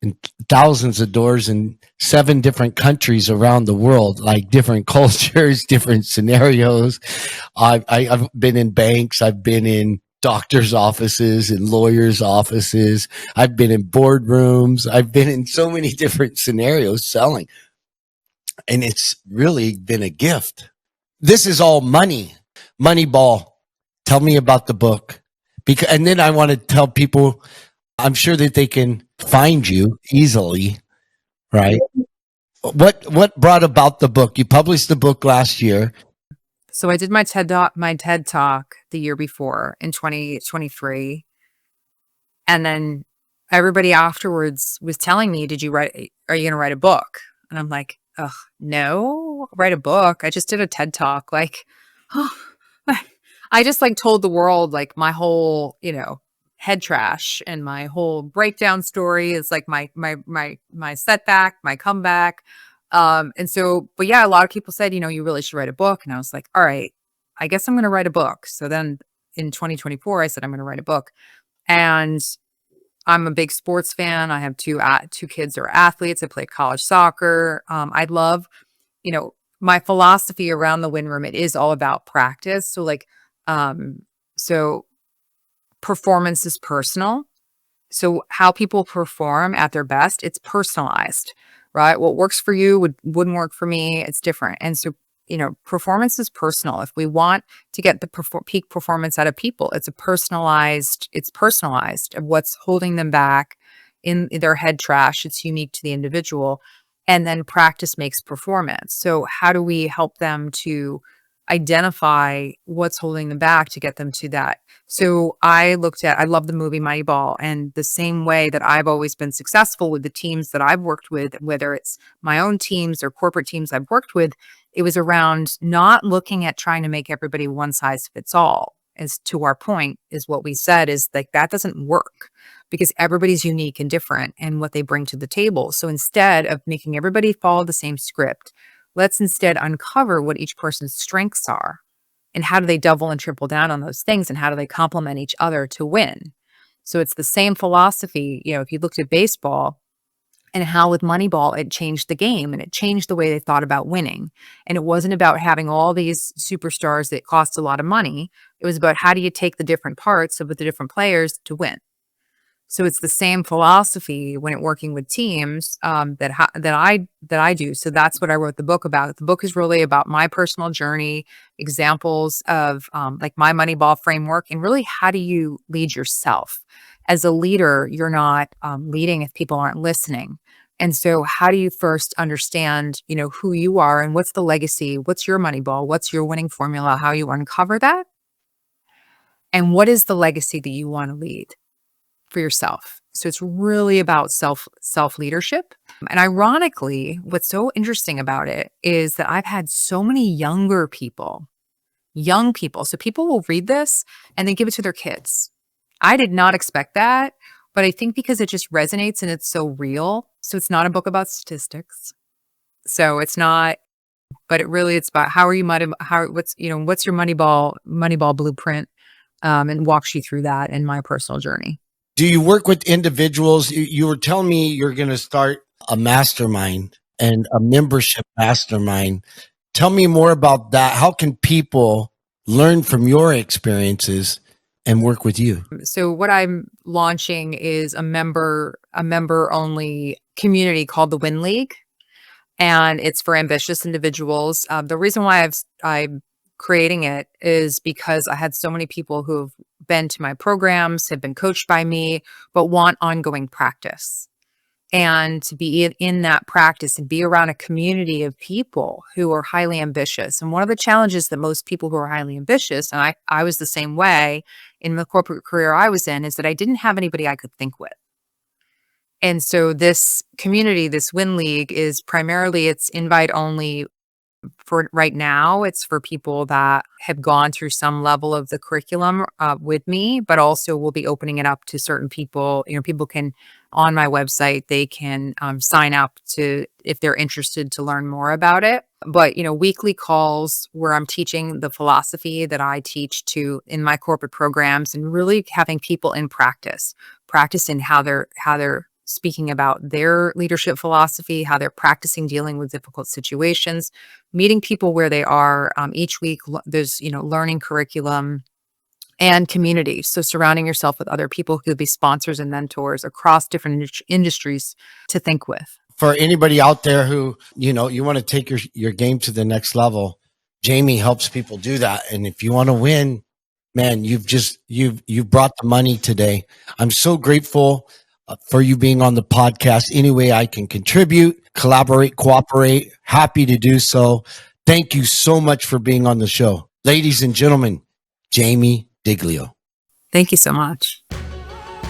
of doors in 7 different countries around the world, like different cultures, different scenarios. I've been in banks. I've been in doctors' offices and lawyers' offices. I've been in boardrooms. I've been in so many different scenarios selling. And it's really been a gift. This is all money. Moneyball. Tell me about the book. And then I want to tell people, I'm sure that they can find you easily, right? What brought about the book? You published the book last year. So I did my TED Talk the year before in 2023. And then everybody afterwards was telling me, are you going to write a book? And I'm like, oh, no. write a book. I just did a TED talk. Like, I just like told the world like my whole, head trash and my whole breakdown story is like my setback, my comeback. And so, but yeah, a lot of people said, you really should write a book. And I was like, all right, I guess I'm going to write a book. So then in 2024, I said, I'm going to write a book. And I'm a big sports fan. I have two kids that are athletes. I play college soccer. I love, my philosophy around the win room. It is all about practice. So like, um, so performance is personal. So how people perform at their best, it's personalized, right? What works for you wouldn't work for me. It's different. And so, performance is personal. If we want to get the peak performance out of people, it's personalized of what's holding them back in their head trash. It's unique to the individual. And then practice makes performance. So how do we help them to identify what's holding them back to get them to that? So I love the movie Moneyball, and the same way that I've always been successful with the teams that I've worked with, whether it's my own teams or corporate teams I've worked with, it was around not looking at trying to make everybody one size fits all. As to our point is what we said is like, that doesn't work because everybody's unique and different and what they bring to the table. So instead of making everybody follow the same script, let's instead uncover what each person's strengths are and how do they double and triple down on those things and how do they complement each other to win. So it's the same philosophy. If you looked at baseball and how with Moneyball, it changed the game and it changed the way they thought about winning. And it wasn't about having all these superstars that cost a lot of money. It was about how do you take the different parts of the different players to win. So it's the same philosophy when it working with teams that I do. So that's what I wrote the book about. The book is really about my personal journey, examples of like my Moneyball framework, and really how do you lead yourself? As a leader, you're not leading if people aren't listening. And so how do you first understand, who you are and what's the legacy? What's your Moneyball? What's your winning formula? How you uncover that? And what is the legacy that you want to lead for yourself? So it's really about self leadership. And ironically, what's so interesting about it is that I've had so many young people. So people will read this and they give it to their kids. I did not expect that, but I think because it just resonates and it's so real. So it's not a book about statistics. So it's not, but it's about what's your Moneyball blueprint, and walks you through that in my personal journey. Do you work with individuals? You were telling me you're going to start a mastermind and a membership mastermind. Tell me more about that. How can people learn from your experiences and work with you? So what I'm launching is a member only community called the Win League, and it's for ambitious individuals. The reason why I'm creating it is because I had so many people who've been to my programs, have been coached by me, but want ongoing practice. And to be in that practice and be around a community of people who are highly ambitious. And one of the challenges that most people who are highly ambitious, and I was the same way in the corporate career I was in, is that I didn't have anybody I could think with. And so this community, this Win League, is primarily, it's invite only. For right now, it's for people that have gone through some level of the curriculum with me, but also we'll be opening it up to certain people. People can, on my website, they can sign up to, if they're interested, to learn more about it. But, weekly calls where I'm teaching the philosophy that I teach in my corporate programs, and really having people in practice in how they're speaking about their leadership philosophy, how they're practicing dealing with difficult situations, meeting people where they are. Each week, there's, learning curriculum and community. So surrounding yourself with other people who could be sponsors and mentors across different industries to think with. For anybody out there who, you want to take your game to the next level, Jaime helps people do that. And if you want to win, man, you've brought the money today. I'm so grateful for you being on the podcast. Any way I can contribute, collaborate, cooperate, happy to do so. Thank you so much for being on the show. Ladies and gentlemen, Jaime Diglio. Thank you so much.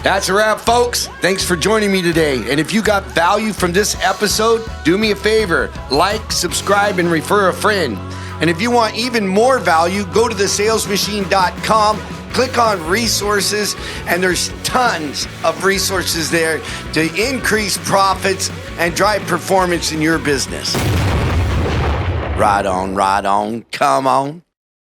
That's a wrap, folks. Thanks for joining me today. And if you got value from this episode, do me a favor, like, subscribe, and refer a friend. And if you want even more value, go to thesalesmachine.com, click on resources, and there's tons of resources there to increase profits and drive performance in your business. Right on, come on.